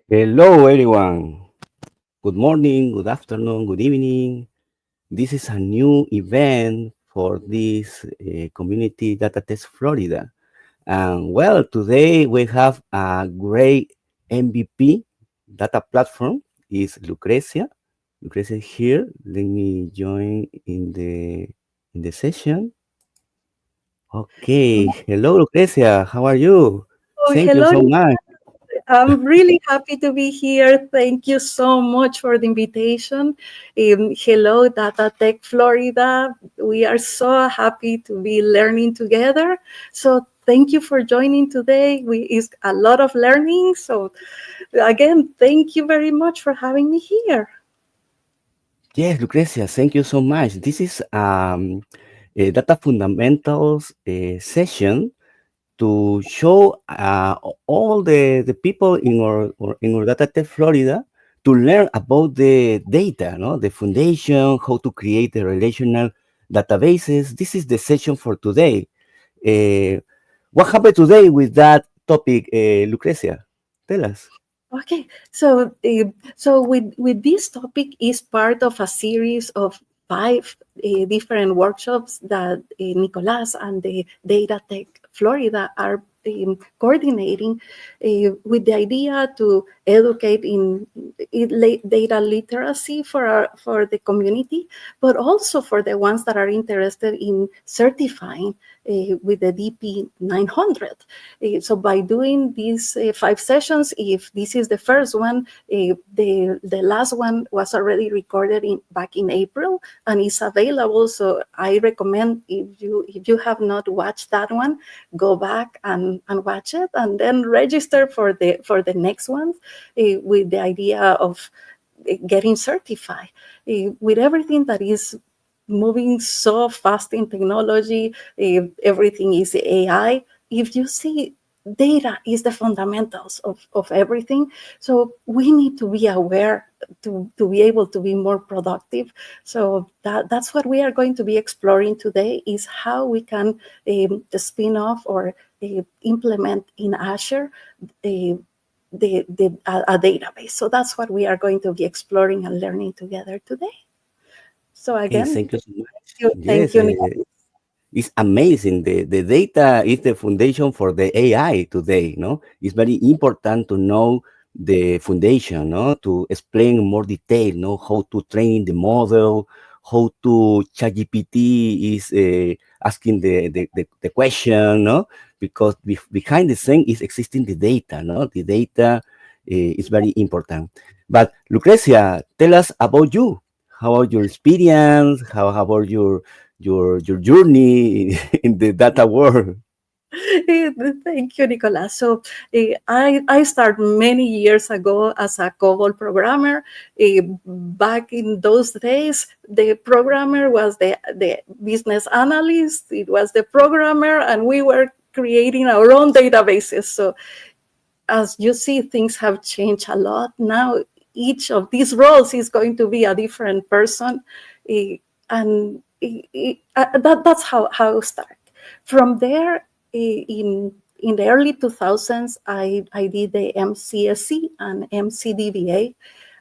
Hello, everyone. Good morning, good afternoon, good evening. This is a new event for this community data test Florida. And well, today we have a great MVP data platform is Lucrecia. Lucrecia is here. Let me join in the session. Okay. Hello, Lucrecia. How are you? Oh, Thank you hello. so much. I'm really happy to be here. Thank you so much for the invitation. Hello, Data Tech Florida. We are so happy to be learning together. So thank you for joining today. It's a lot of learning. So again, thank you very much for having me here. Yes, Lucrecia, thank you so much. This is a data fundamentals session to show all the people in our data tech Florida to learn about the data, no, the foundation, how to create the relational databases. This is the session for today. Uh, what happened today with that topic, Lucrecia? Tell us. Okay, so with this topic is part of a series of five different workshops that Nicolas and the Data Tech Florida are coordinating with the idea to educate in data literacy for the community, but also for the ones that are interested in certifying with the DP 900. So by doing these five sessions, if this is the first one, the last one was already recorded back in April and is available. So I recommend if you have not watched that one, go back and watch it, and then register for the next ones with the idea of getting certified. With everything that is moving so fast in technology, everything is AI. If you see, data is the fundamentals of everything. So we need to be aware to be able to be more productive. So that's what we are going to be exploring today, is how we can spin off or implement in Azure uh, a database. So that's what we are going to be exploring and learning together today. So Hey, again, thank you so much. thank Yes, you, Nicole. it's amazing. The data is the foundation for the AI today. No, it's very important to know the foundation. No, to explain in more detail. No, how to train the model, how to ChatGPT is asking the question. No, because behind the scene is existing the data. No, the data is very important. But Lucrecia, tell us about you. How about your experience? How about your journey in the data world? Thank you, Nicolas. So I started many years ago as a COBOL programmer. Back in those days, the programmer was the business analyst. It was the programmer, and we were creating our own databases. So as you see, things have changed a lot. Now, each of these roles is going to be a different person. And that's how it started. From there, in the early 2000s, I did the MCSC and MCDBA,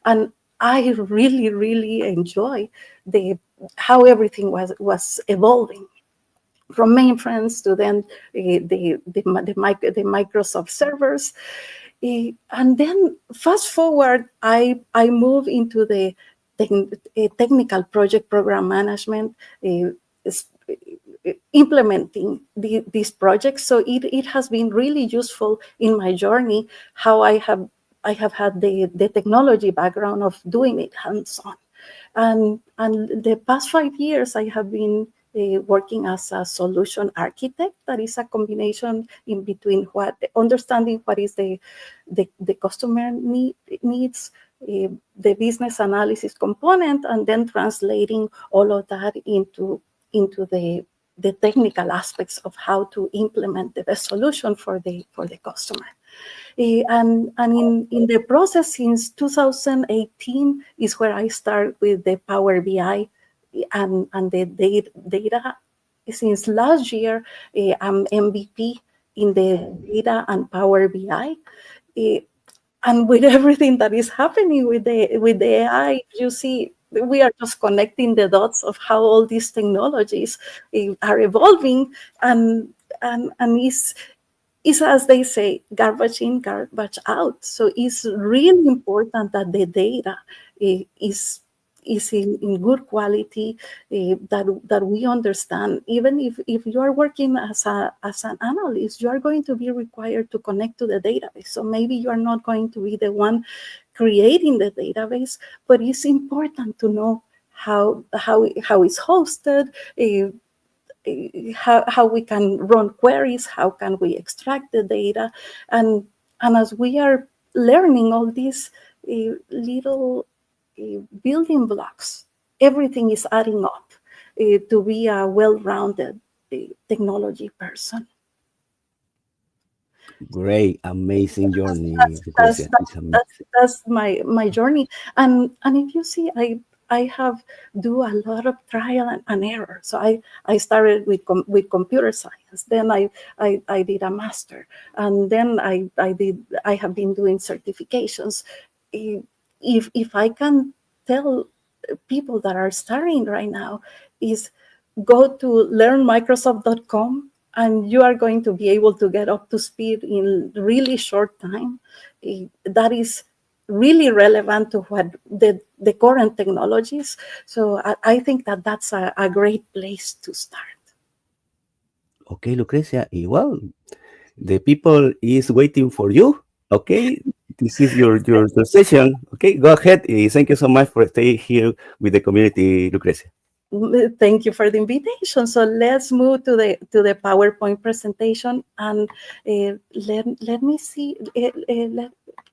and I really, really enjoy the how everything was evolving from mainframes to then the Microsoft servers. And then fast forward, I move into the technical project program management, uh, implementing these projects. So it has been really useful in my journey, how I have had the technology background of doing it hands-on. And the past 5 years, I have been working as a solution architect. That is a combination in between understanding what is the customer needs, the business analysis component, and then translating all of that into the technical aspects of how to implement the best solution for the customer. And in the process since 2018 is where I start with the Power BI and the data. Since last year, I'm MVP in the data and Power BI. and with everything that is happening with the AI, you see, we are just connecting the dots of how all these technologies are evolving, and is, as they say, garbage in, garbage out. So it's really important that the data is in good quality, that we understand. Even if you are working as an analyst, you are going to be required to connect to the database. So maybe you are not going to be the one creating the database, but it's important to know how it's hosted, how we can run queries, how can we extract the data, and as we are learning all these little building blocks, everything is adding up to be a well-rounded technology person. Great, amazing journey, that's that's Lucrecia. that's, It's amazing. that's my journey. And if you see, I have do a lot of trial and error. So I started with computer science, then I did a master, and then I have been doing certifications. If I can tell people that are starting right now, is go to learnmicrosoft.com, and you are going to be able to get up to speed in really short time. That is really relevant to what the current technologies. So I think that that's a great place to start. Okay, Lucrecia. Well, the people is waiting for you. Okay, this is your session. Okay, go ahead. Thank you so much for staying here with the community, Lucrecia. Thank you for the invitation. So let's move to the PowerPoint presentation, and let me see.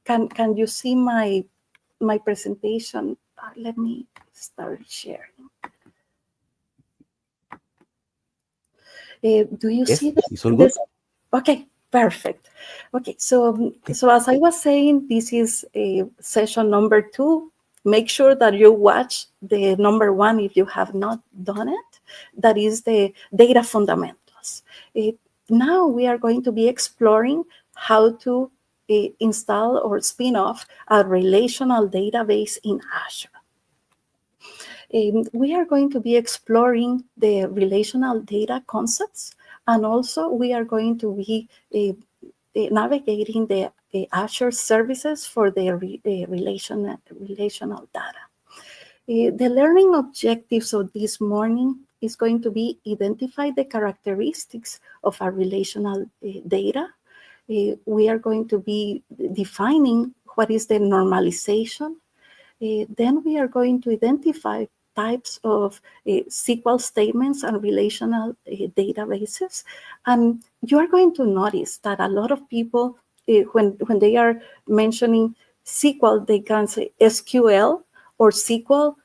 Can you see my presentation? Let me start sharing. Do you Yes, see it's all good. this? Okay, perfect. Okay, Okay. so as I was saying, this is a session number 2. Make sure that you watch the number 1 if you have not done it. That is the data fundamentals. Now we are going to be exploring how to install or spin off a relational database in Azure. We are going to be exploring the relational data concepts, and also we are going to be navigating the Azure services for the relational data. The learning objectives of this morning is going to be identify the characteristics of a relational data. We are going to be defining what is the normalization. Then we are going to identify types of SQL statements and relational databases. And you are going to notice that a lot of people, when they are mentioning SQL, they can say SQL or SQL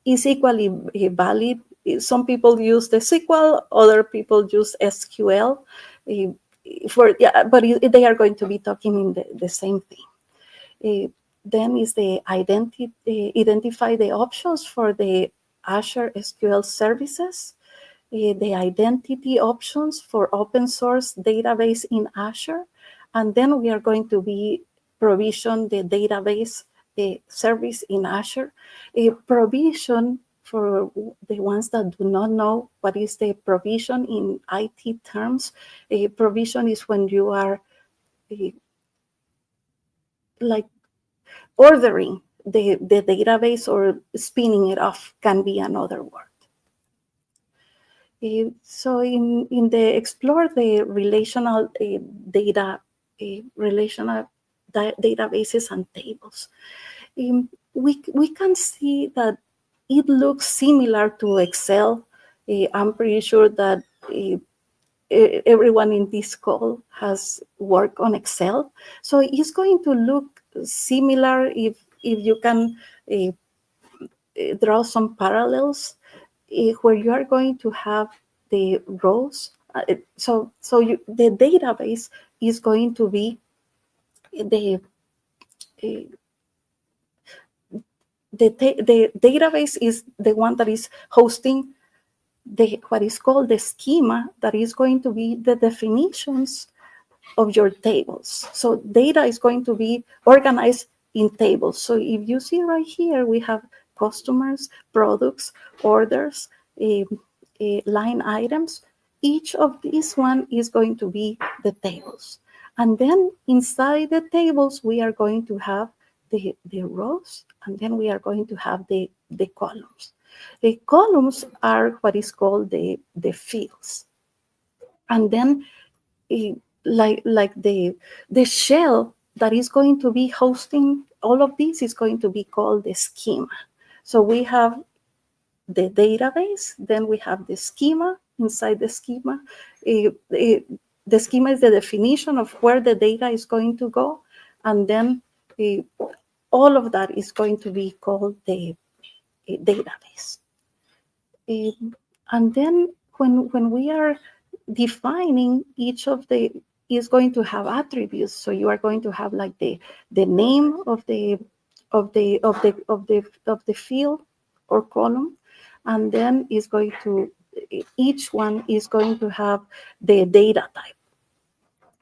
is equally valid. Some people use the SQL, other people use SQL. uh, but they are going to be talking in the same thing. Then is the identify the options for the Azure SQL services, the identity options for open source database in Azure, and then we are going to be provision the database service in Azure. A provision for the ones that do not know what is the provision in IT terms. A provision is when you are uh, like ordering the database or spinning it off can be another word. So in the explore the relational data, relational databases and tables, we can see that it looks similar to Excel. I'm pretty sure that everyone in this call has worked on Excel. So it's going to look similar if you can uh, draw some parallels where you are going to have the rows. The database is going to be the uh, the database is the one that is hosting the what is called the schema, that is going to be the definitions of your tables. So data is going to be organized in tables. So if you see right here, we have customers, products, orders, line items. Each of these one is going to be the tables. And then inside the tables, we are going to have the rows, and then we are going to have the columns. The columns are what is called the fields. And then eh, like the shell that is going to be hosting all of this is going to be called the schema. So we have the database, then we have the schema. Inside the schema, the schema is the definition of where the data is going to go, and then uh, all of that is going to be called the database. And then when we are defining, each of the is going to have attributes. So you are going to have like the name of the field or column, and then is going to each one is going to have the data type.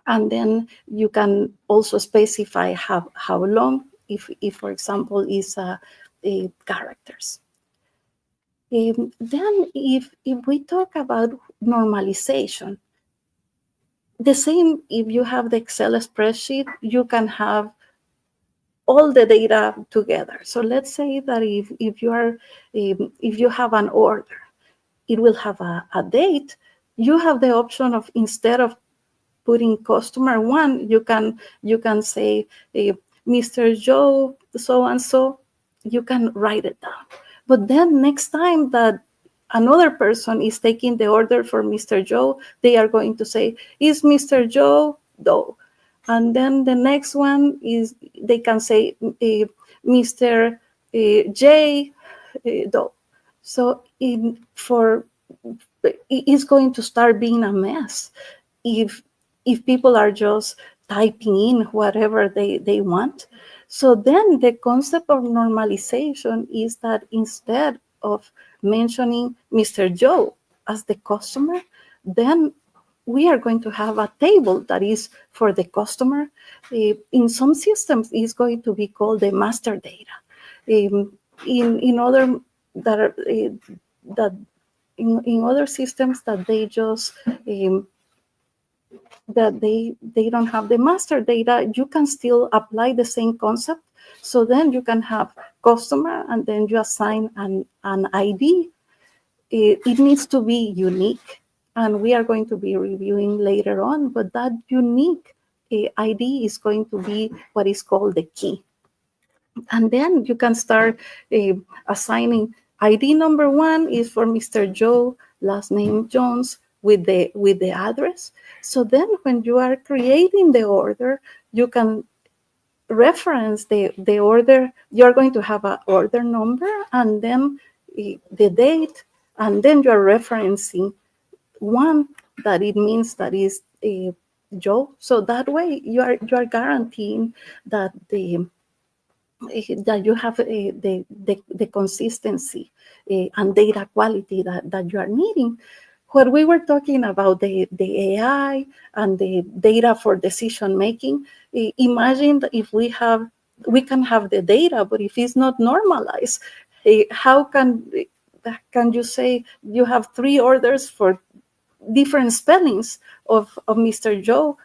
And then you can also specify how long, if for example is a characters. Then if we talk about normalization, the same, if you have the Excel spreadsheet, you can have all the data together. So let's say that if you have an order, it will have a date. You have the option of, instead of putting customer one, you can say Mr. Joe so and so. You can write it down. But then next time that another person is taking the order for Mr. Joe, they are going to say, is Mr. Joe Doe? And then the next one is, they can say Mr. J Doe. So it's going to start being a mess if people are just typing in whatever they want. So then the concept of normalization is that instead of mentioning Mr. Joe as the customer, then we are going to have a table that is for the customer. In some systems, it's going to be called the master data. In other that are, that in other systems that they just that they don't have the master data, you can still apply the same concept. So then you can have customer, and then you assign an ID. It needs to be unique, and we are going to be reviewing later on, but that unique ID is going to be what is called the key. And then you can start assigning ID number one is for Mr. Joe, last name Jones, with the address. So then when you are creating the order, you can reference the order. You're going to have an order number, and then the date, and then you're referencing one that it means that is Joe. So that way you are guaranteeing that you have the consistency and data quality that you are needing. When we were talking about the AI and the data for decision making, imagine that if we can have the data, but if it's not normalized, how can you say you have three orders for different spellings of Mr. Joe?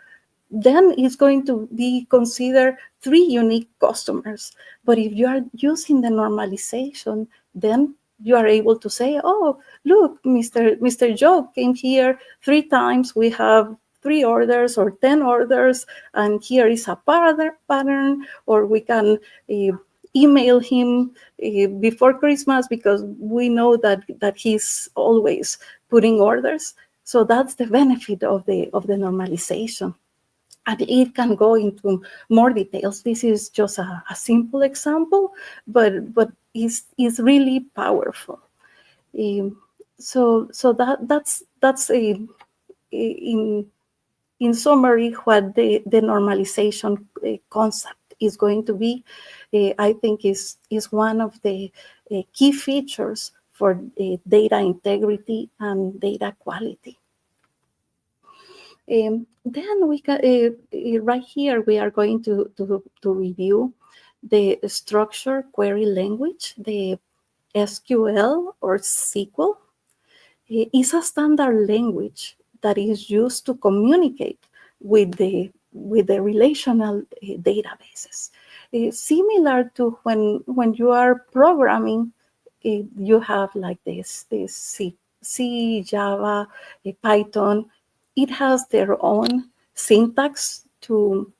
Then it's going to be considered three unique customers. But if you are using the normalization, then you are able to say, oh, look, Mr. Joe came here three times. We have three orders or 10 orders, and here is a pattern, or we can email him before Christmas because we know that he's always putting orders. So that's the benefit of the normalization. And it can go into more details. This is just a simple example, but it's really powerful. Um, so that's in summary what the normalization concept is going to be. I think is one of the key features for data integrity and data quality. Then we can, right here, we are going to review the structure query language, the SQL or SQL. Is a standard language that is used to communicate with the relational databases. Similar to when you are programming, you have like this C, Java, Python. It has their own syntax to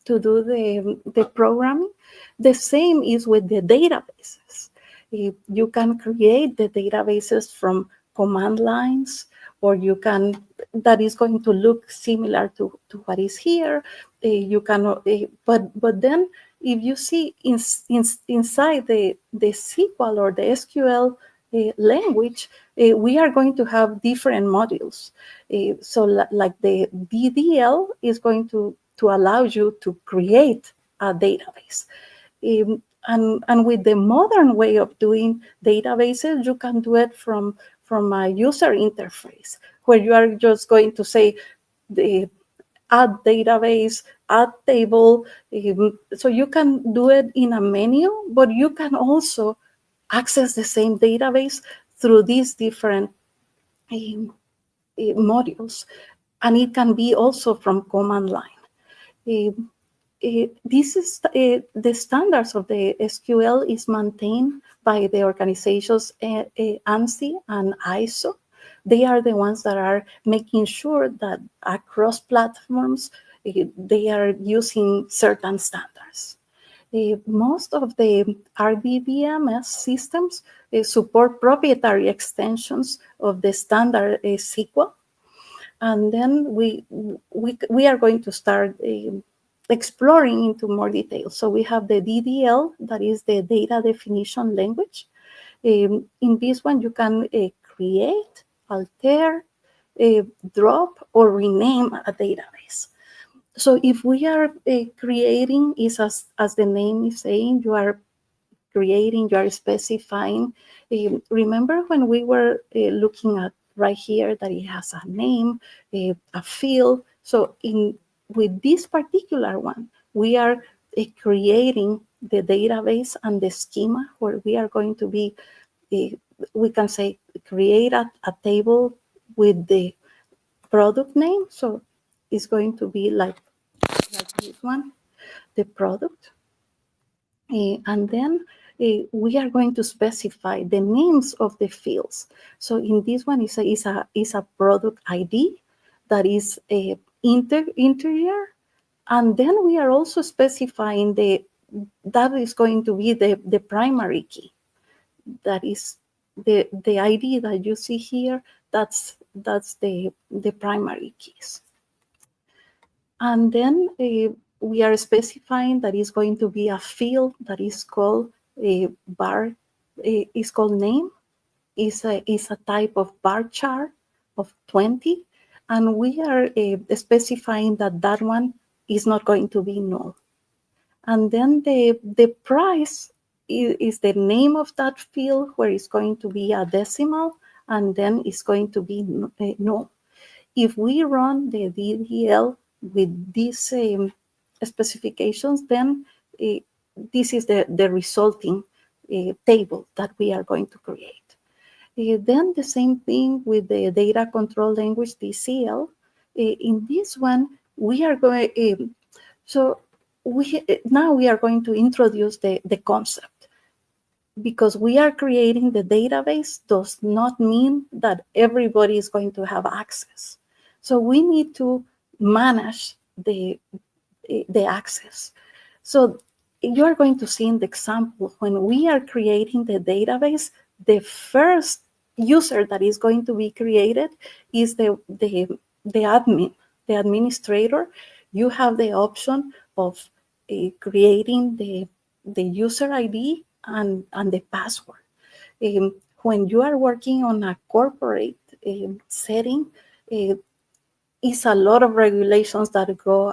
do the programming. The same is with the databases. You can create the databases from command lines, or you can, that is going to look similar to what is here. You can, but then if you see inside the SQL or the SQL language, we are going to have different modules. So like the DDL is going to allow you to create a database. And with the modern way of doing databases, you can do it from a user interface where you are just going to say the add database, add table. So you can do it in a menu, but you can also access the same database through these different um, modules. And it can be also from command line. This is the standards of the SQL is maintained by the organizations ANSI and ISO. They are the ones that are making sure that across platforms they are using certain standards. Most of the RDBMS systems support proprietary extensions of the standard SQL, and then we are going to start exploring into more detail. So we have the DDL, that is the data definition language. In this one, you can create, alter, drop, or rename a database. So if we are creating, is as the name is saying, you are creating, you are specifying. Remember when we were looking at right here that it has a name, a field. So with this particular one, we are creating the database and the schema where we are going to be, we can say, create a table with the product name. So it's going to be like this one, the product. And then we are going to specify the names of the fields. So in this one is a product ID that is interior, and then we are also specifying that is going to be the primary key. That is the ID that you see here. That's the primary keys. And then we are specifying that is going to be a field that is called a bar, is called name, is a type of bar chart of 20. And we are specifying that that one is not going to be null. And then the price is the name of that field where it's going to be a decimal, and then it's going to be null. If we run the DDL with these specifications, then this is the resulting table that we are going to create. Then the same thing with the data control language, DCL. In this one, we are going, so now we are going to introduce the concept. Because we are creating the database does not mean that everybody is going to have access. So we need to manage the access. So you are going to see in the example, when we are creating the database, the first user that is going to be created is the admin, the administrator. You have the option of creating the user ID and the password. When you are working on a corporate setting, it's a lot of regulations that go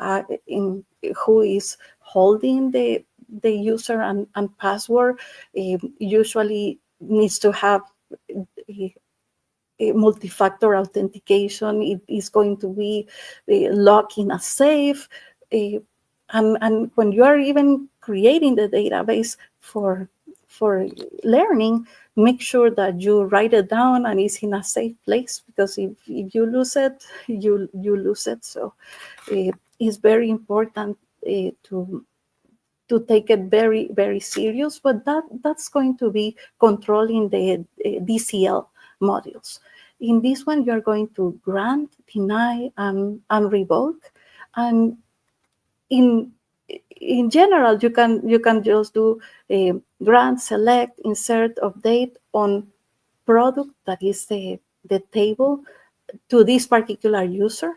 in who is holding the user and password. Usually needs to have multi-factor authentication. It is going to be locked in a safe. Uh, and when you are even creating the database for learning, make sure that you write it down and it's in a safe place, because if you lose it, you lose it. So it's very important to take it very, very serious, but that's going to be controlling the DCL modules. In this one, you're going to grant, deny, and revoke. And in in general, you can just do grant, select, insert, update on product that is the table to this particular user.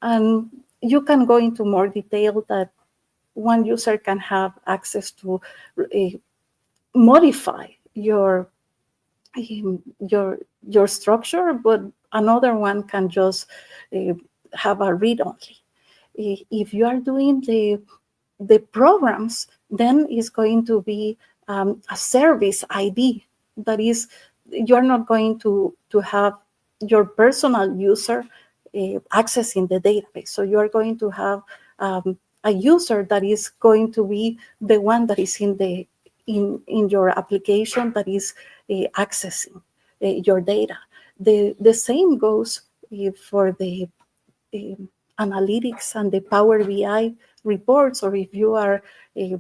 And you can go into more detail that one user can have access to uh, modify um, your your structure, but another one can just uh, have a read only. If you are doing the programs, then it's going to be a service ID. That is, you're not going to have your personal user accessing the database. So you're going to have a user that is going to be the one that is in your application that is accessing your data. The same goes for the analytics and the Power BI reports, or if you are uh,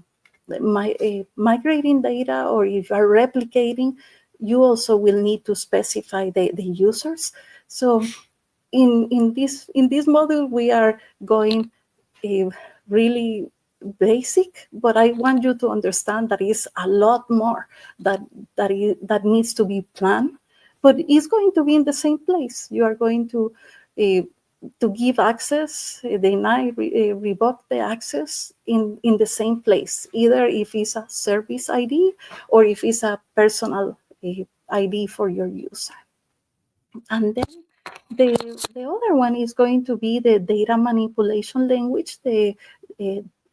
migrating data, or if you are replicating, you also will need to specify the users. So in this module, we are going uh, really basic, but I want you to understand that is a lot more that needs to be planned, but it's going to be in the same place. You are going uh, to give access, deny, revoke the access in the same place, either if it's a service ID or if it's a personal ID for your user. And then the other one is going to be the data manipulation language, the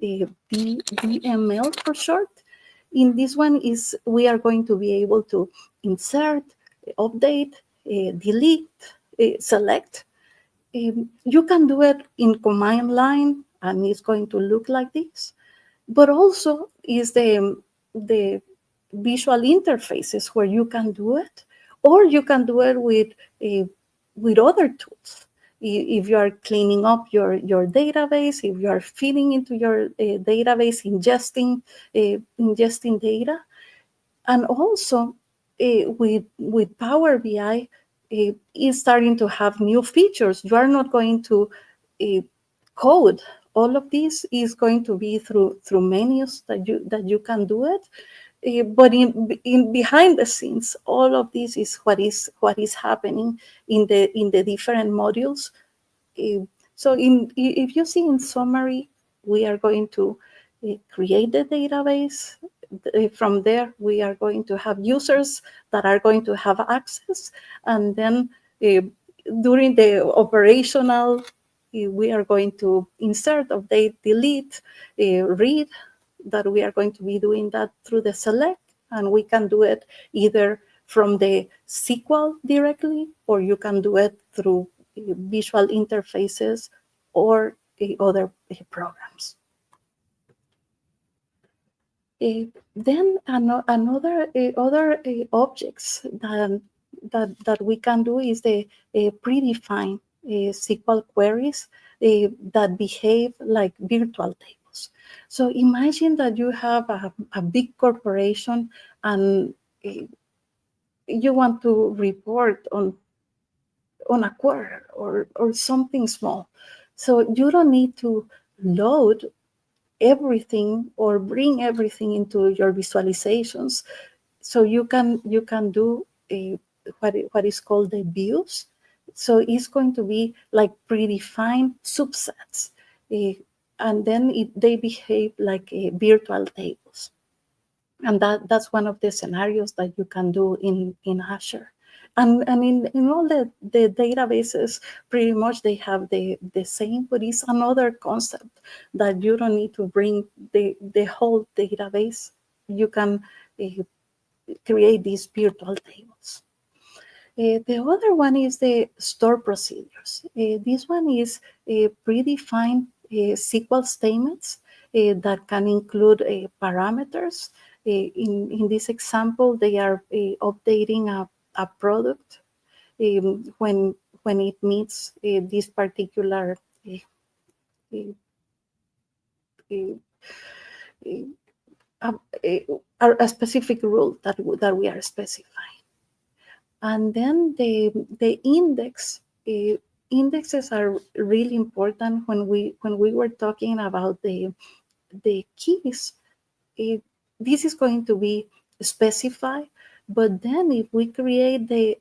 DML for short. In this one is we are going to be able to insert, update, delete, select. You can do it in command line, and it's going to look like this. But also is the visual interfaces where you can do it, or you can do it with other tools. If you are cleaning up your database, if you are feeding into your database, ingesting data, and also with Power BI, is starting to have new features. You are not going to uh, code. All of this is going to be through menus that you can do it. But in behind the scenes, all of this is what is happening in the different modules. Uh, so if you see in summary, we are going to create the database. From there, we are going to have users that are going to have access, and then uh, during the operational, we are going to insert, update, delete, read. That we are going to be doing that through the select, and we can do it either from the SQL directly, or you can do it through visual interfaces or other programs. Then another other objects that we can do is the predefined SQL queries that behave like virtual tables. So imagine that you have a big corporation, and you want to report on a quarter or something small. So you don't need to load everything or bring everything into your visualizations. So you can do what is called the views. So it's going to be like predefined subsets, uh, and then they behave like virtual tables. And that's one of the scenarios that you can do in Azure. And in all the databases, pretty much they have the same, but it's another concept that you don't need to bring the whole database. You can uh, create these virtual tables. The other one is the store procedures. This one is predefined SQL statements that can include parameters. In this example, they are updating a product when it meets this particular uh, uh, uh, a specific rule that we are specifying. And then the index. Indexes are really important when we were talking about the keys. It, this is going to be specified, but then if we create the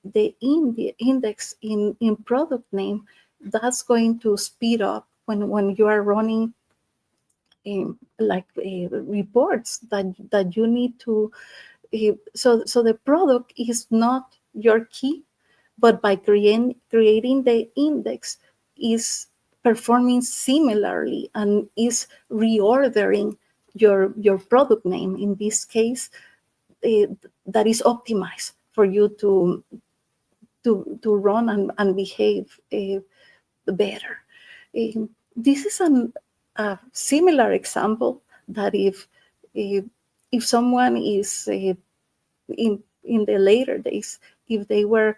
index in product name, that's going to speed up when you are running reports that you need to. So the product is not your key, but by creating the index is performing similarly and is reordering your product name in this case, uh, that is optimized for you to run and behave better. This is a similar example that if someone is in the later days, if they were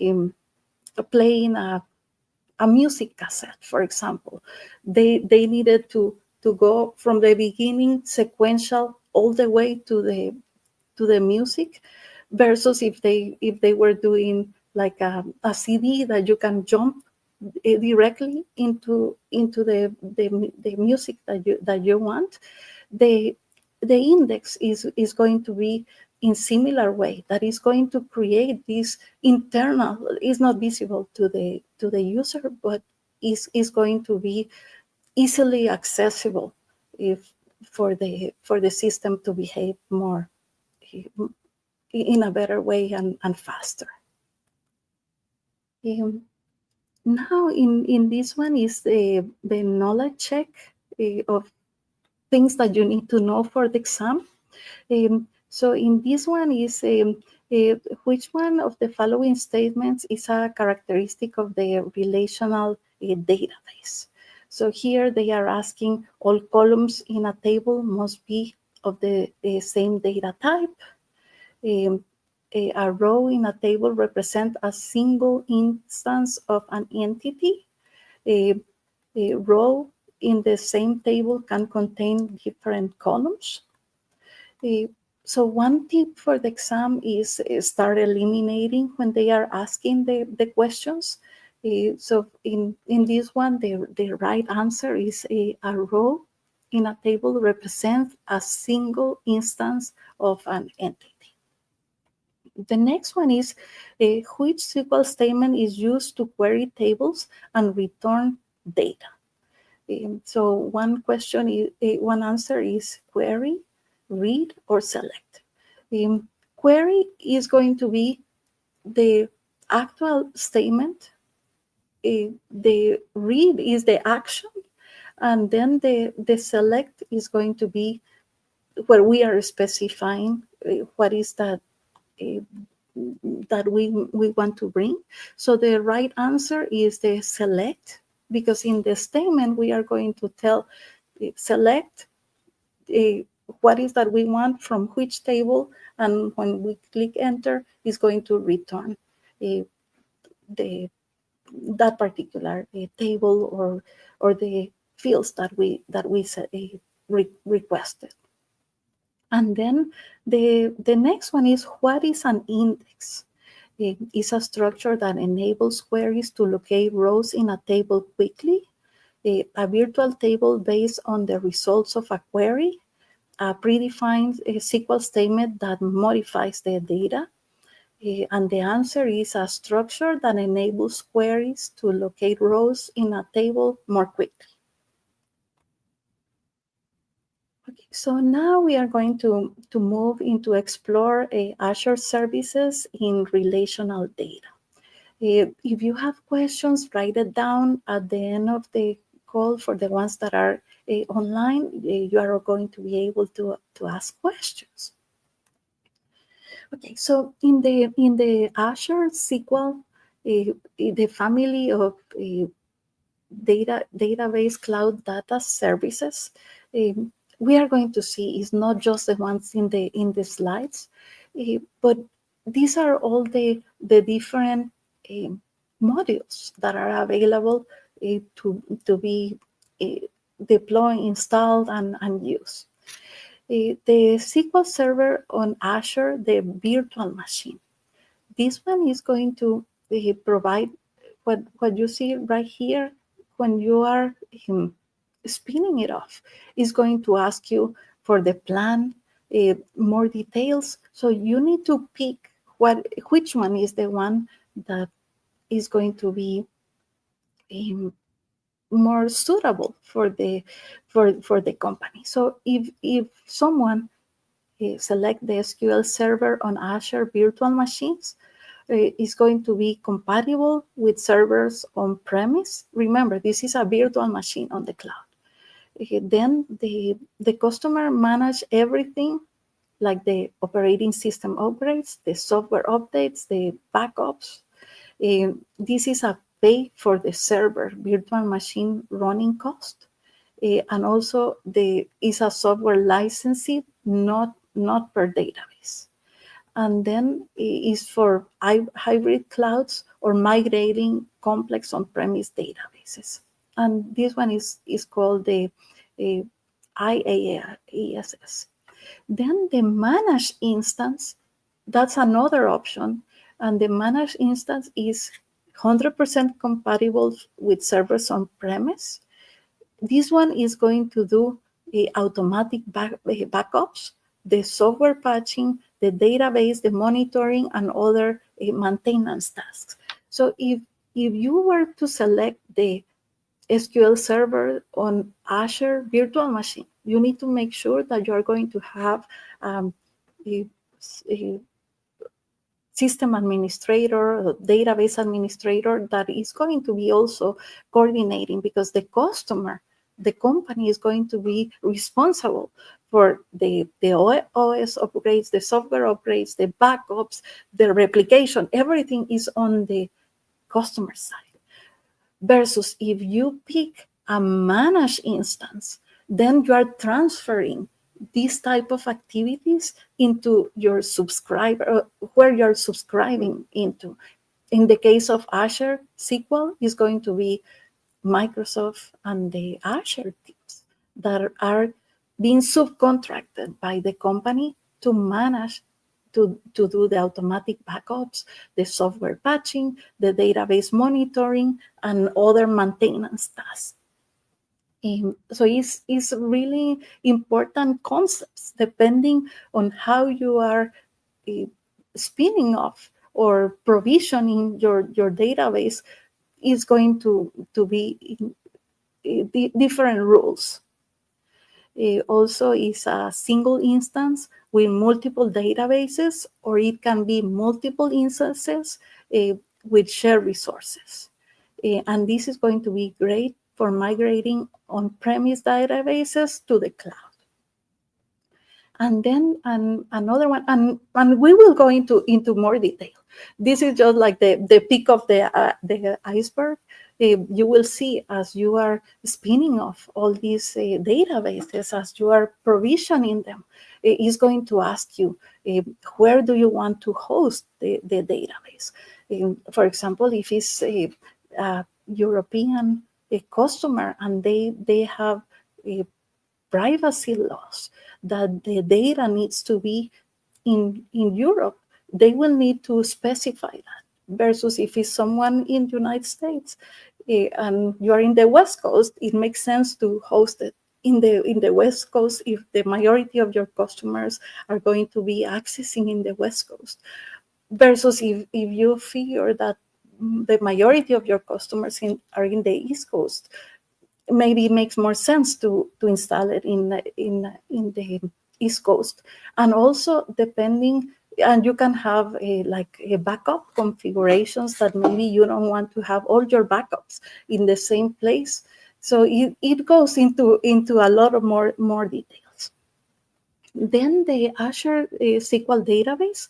um, playing a music cassette, for example, they needed to go from the beginning sequential all the way to the music, versus if they were doing like a CD that you can jump directly into the music that you want. The the index is going to be in similar way, that is going to create this internal, is not visible to the user, but is going to be easily accessible if for the system to behave more eh, in a better way and faster. Um, Now in this one is the knowledge check of things that you need to know for the exam. So in this one is uh, which one of the following statements is a characteristic of the relational database? So here they are asking all columns in a table must be of the same data type. Um, a row in a table represent a single instance of an entity. A, a row in the same table can contain different columns. Uh, so one tip for the exam is start eliminating when they are asking the questions. So in this one, the right answer is a row in a table represents a single instance of an entity. The next one is which SQL statement is used to query tables and return data. So one question is one answer is query, read, or select. Um, Query is going to be the actual statement. The read is the action, and then the select is going to be where we are specifying what is uh, that we want to bring. So the right answer is the select, because in the statement we are going to tell select uh, what is that we want from which table, and when we click enter, is going to return uh, the that particular table or the fields that we requested. And then the next one is what is an index? It is a structure that enables queries to locate rows in a table quickly. A virtual table based on the results of a query, a predefined SQL statement that modifies the data, and the answer is a structure that enables queries to locate rows in a table more quickly. Okay, so now we are going to move into explore Azure services in relational data. If you have questions, write it down at the end of the call. For the ones that are online, you are going to be able to ask questions. Okay, so in the Azure SQL, the family of database cloud data services, we are going to see is not just the ones in the slides, but these are all the different um, modules that are available to be uh, deployed, installed, and used. The SQL Server on Azure, the virtual machine. This one is going to provide what you see right here when you are spinning it off. It's going to ask you for the plan, more details. So you need to pick which one is the one that is going to be um, more suitable for the company. So if someone select the SQL Server on Azure virtual machines, is going to be compatible with servers on premise. Remember, this is a virtual machine on the cloud. Then the customer manage everything like the operating system upgrades, the software updates, the backups. This is a pay for the server virtual machine running cost. And also the is a software licensing, not per database. And then is for hybrid clouds or migrating complex on-premise databases. And this one is called the uh, IaaS. Then the managed instance, that's another option. And the managed instance is 100% compatible with servers on-premise. This one is going to do automatic backups, the software patching, the database, the monitoring, and other maintenance tasks. So if you were to select the SQL Server on Azure virtual machine, you need to make sure that you are going to have um, a, a system administrator or database administrator that is going to be also coordinating, because the company is going to be responsible for the OS upgrades, the software upgrades, the backups, the replication. Everything is on the customer side. Versus if you pick a managed instance, then you are transferring these type of activities into your subscriber, where you're subscribing into. In the case of Azure SQL, is going to be Microsoft and the Azure teams that are being subcontracted by the company to manage, to do the automatic backups, the software patching, the database monitoring, and other maintenance tasks. So it's really important concepts depending on how you are uh, spinning off or provisioning your database is going to be different rules. Also is a single instance with multiple databases, or it can be multiple instances uh, with shared resources. And this is going to be great for migrating on-premise databases to the cloud. And then another one, and we will go into more detail. This is just like the peak of the iceberg. You will see as you are spinning off all these databases, as you are provisioning them, it is going to ask you where do you want to host the database. For example, if it's a European customer and they have a privacy laws that the data needs to be in Europe, they will need to specify that. Versus if it's someone in the United States and you are in the West Coast, it makes sense to host it in the West Coast if the majority of your customers are going to be accessing in the West Coast. Versus if you figure that the majority of your customers are in the East Coast, maybe it makes more sense to install it in the East Coast. And also depending, and you can have a backup configurations that maybe you don't want to have all your backups in the same place. So it goes into a lot of more details. Then the Azure SQL database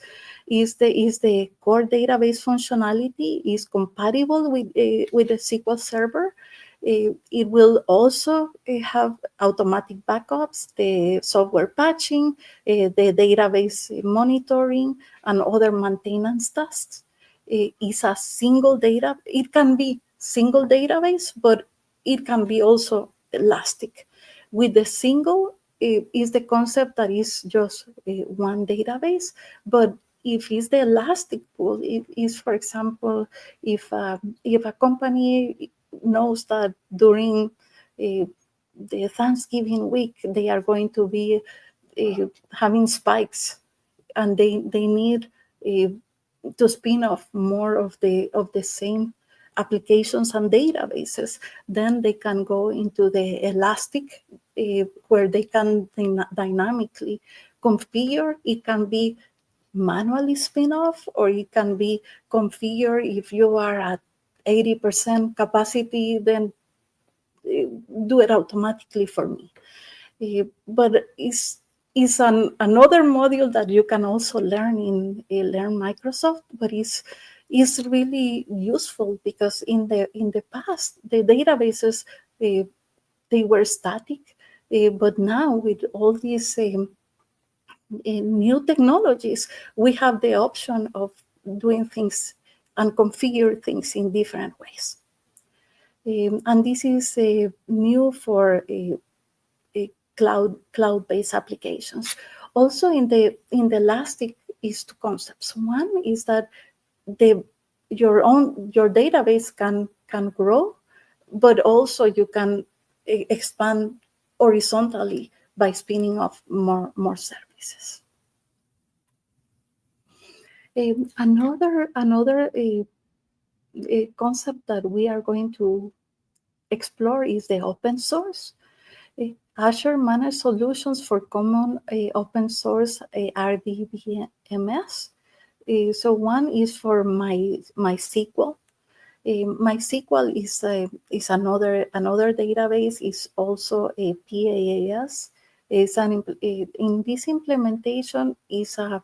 is the core database functionality, is compatible with the SQL Server. It will also have automatic backups, the software patching, the database monitoring, and other maintenance tasks. It's a single data. It can be single database, but it can be also elastic. With the single is the concept that is just one database, but if it's the elastic pool, it is, for example, if a company knows that during uh, the Thanksgiving week they are going to be having spikes, and they need uh, to spin off more of the same applications and databases, then they can go into the elastic, where they can dynamically configure. It can be manually spin off, or it can be configured. If you are at 80% capacity, then do it automatically for me. But another module that you can also learn in Learn Microsoft, but is really useful, because in the past the databases, uh, they were static, but now with all these new technologies, we have the option of doing things and configure things in different ways. And this is new for cloud-based applications. Also, in the Elastic is two concepts. One is that the your database can grow, but also you can expand horizontally by spinning off more services. Another concept that we are going to explore is the open source. Azure Managed Solutions for Common Open Source RDBMS. So one is for MySQL. MySQL is another database. Is also a PaaS. In this implementation is a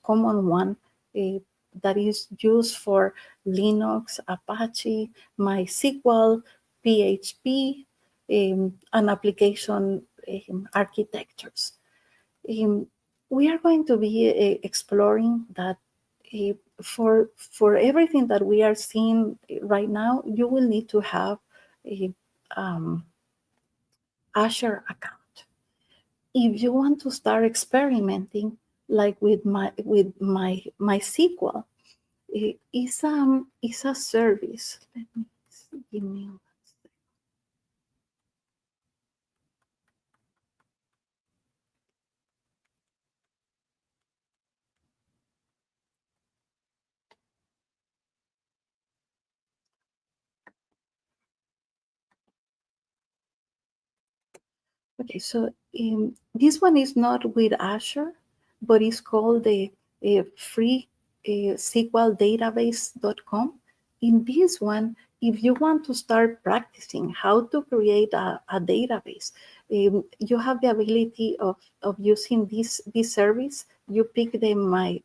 common one that is used for Linux, Apache, MySQL, PHP, and application architectures. Um, we are going to be exploring that. uh, for everything that we are seeing right now, you will need to have a Azure account. If you want to start experimenting, like with my MySQL, it's a service. Let me see, give me. Okay, so this one is not with Azure, but it's called the free SQLdatabase.com. In this one, if you want to start practicing how to create a database, you have the ability of using this service. You pick the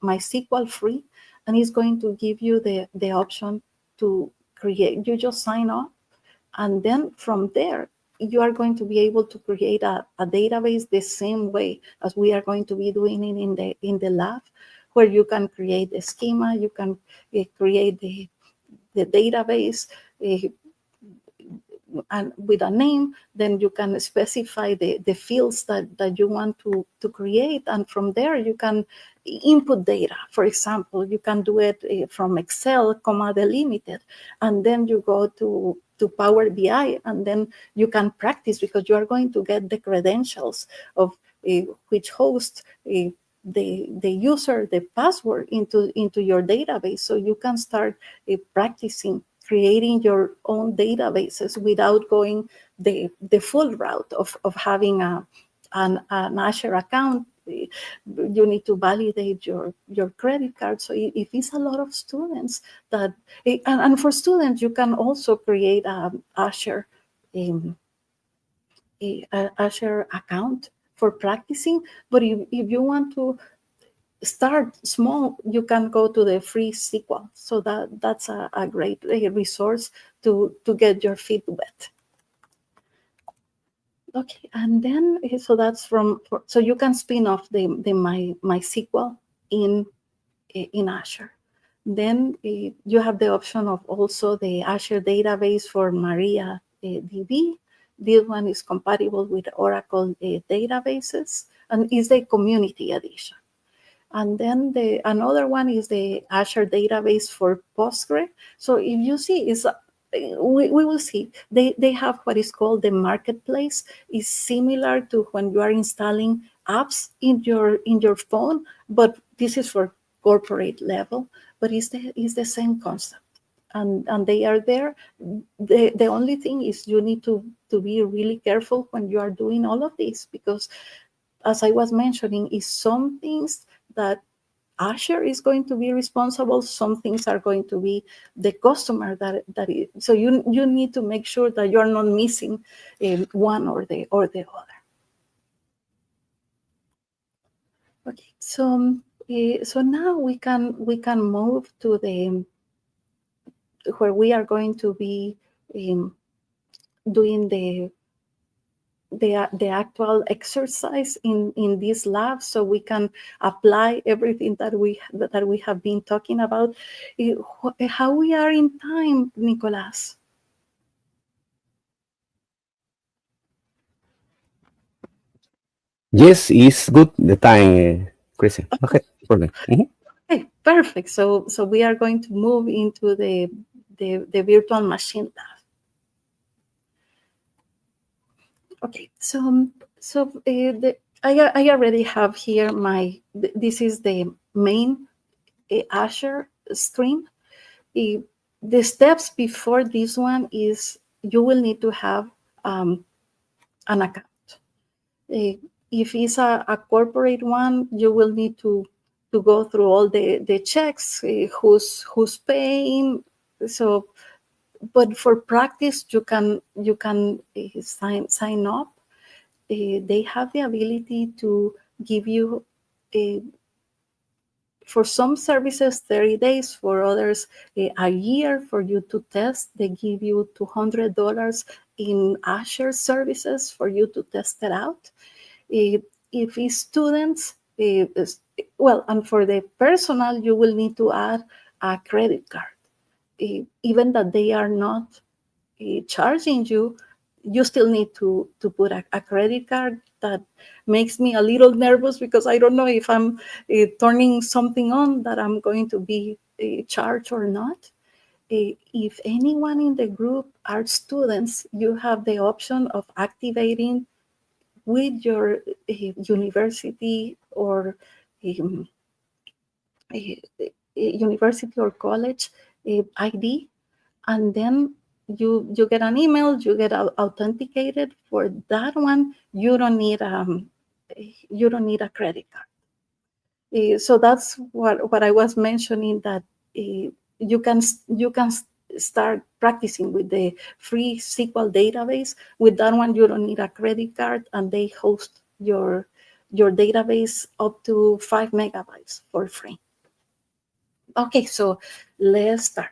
MySQL free, and it's going to give you the option to create. You just sign up, and then from there, you are going to be able to create a database the same way as we are going to be doing it in the lab, where you can create a schema, you can create the database, uh, and with a name, then you can specify the fields that you want to create. And from there, you can input data. For example, you can do it from Excel, comma delimited, and then you go to Power BI, and then you can practice, because you are going to get the credentials of which host the user, the password into your database, so you can start practicing creating your own databases without going the full route of having an Azure account. You need to validate your credit card. So if it's a lot of students that, and for students, you can also create Azure, a Azure account for practicing. But if you want to start small, you can go to the free SQL. So that's a great resource to get your feet wet. Okay, and then so that's so you can spin off the MySQL in in Azure. Then you have the option of also the Azure database for Maria DB. This one is compatible with Oracle databases and is the community edition. And then another one is the Azure database for Postgre. So if you see, we will see they have what is called the marketplace. Is similar to when you are installing apps in your phone, but this is for corporate level. But it's the same concept, and they are there. The only thing is you need to be really careful when you are doing all of this, because as I was mentioning, is some things that Azure is going to be responsible. Some things are going to be the customer that is. So you need to make sure that you're not missing one or the other. Okay, so now we can move to the where we are going to be um, doing the actual exercise in this lab, so we can apply everything that we have been talking about. How we are in time, Nicolas? Yes, it's good the time, Christian. Okay, problem. Okay, perfect. So we are going to move into the virtual machine lab. Okay, I already have here this is the main Azure screen. Uh, the steps before this one is you will need to have um, an account. If it's a corporate one, you will need to go through all the checks, who's paying. So, but for practice, you can sign up. They have the ability to give you for some services 30 days, for others a year for you to test. They give you $200 in Azure services for you to test it out. If it's students, well, and for the personal, you will need to add a credit card. Even that they are not charging you, you still need to put a credit card. That makes me a little nervous because I don't know if I'm turning something on that I'm going to be charged or not. If anyone in the group are students, you have the option of activating with your university or um, university or college ID, and then you get an email, you get authenticated. For that one, you don't need a credit card. So that's what I was mentioning, that you can start practicing with the free SQL database. With that one, you don't need a credit card, and they host your database up to 5 MB for free. Okay, so let's start.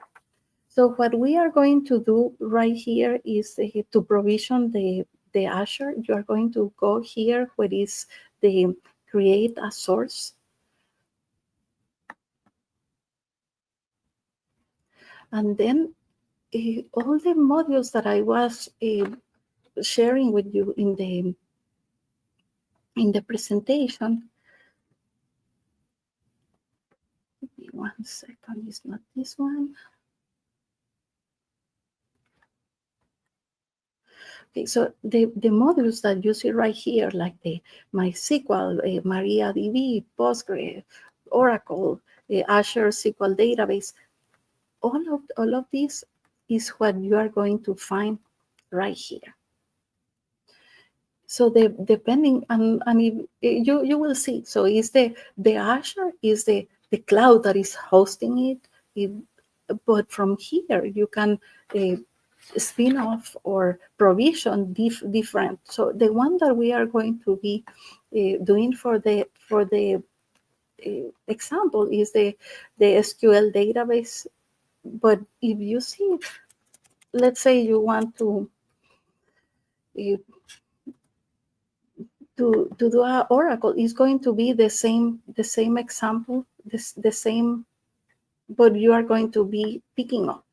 So what we are going to do right here is to provision the Azure. You are going to go here where is the create a source. And then all the modules that I was sharing with you in the presentation. Give me 1 second, it's not this one. Okay, so the modules that you see right here, like the MySQL, MariaDB, Postgre, Oracle, Azure SQL Database, all of this is what you are going to find right here. So depending and if, you will see. So is the Azure is the cloud that is hosting it. But from here you can spin off or provision different. So the one that we are going to be doing for the example is the SQL database. But if you see, let's say you want uh, to do a Oracle, it's going to be the same example, the same, but you are going to be picking up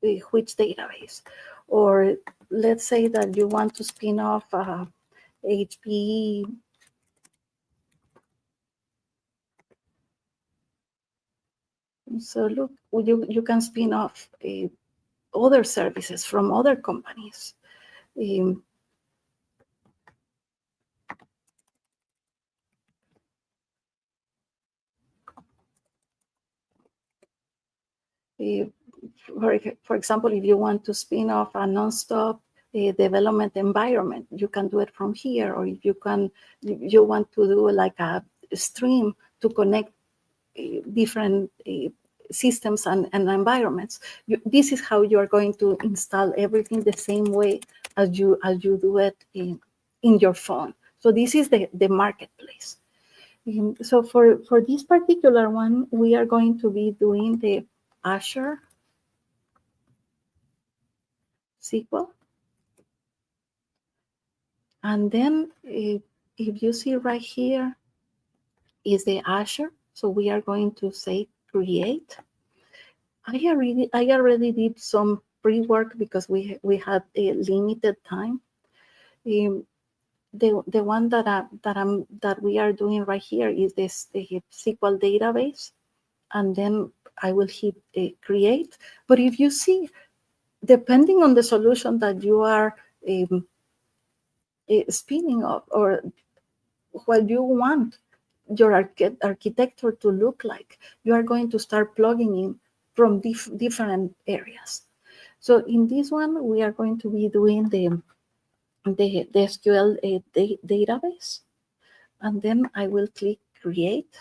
which database. Or let's say that you want to spin off HPE. So look, you can spin off other services from other companies. Um, uh, for example, if you want to spin off a nonstop development environment, you can do it from here. Or if you want to do like a stream to connect different systems and environments. This is how you are going to install everything the same way as you do it in your phone. So this is the marketplace. So for this particular one, we are going to be doing the Azure SQL. And then if you see right here is the Azure. So we are going to say create. I already did some pre-work because we had a limited time. Um, the one that we are doing right here is this SQL database, and then I will hit create. But if you see, depending on the solution that you are um, spinning up, or what you want your architecture to look like, you are going to start plugging in from different areas. So in this one, we are going to be doing the SQL database, and then I will click create.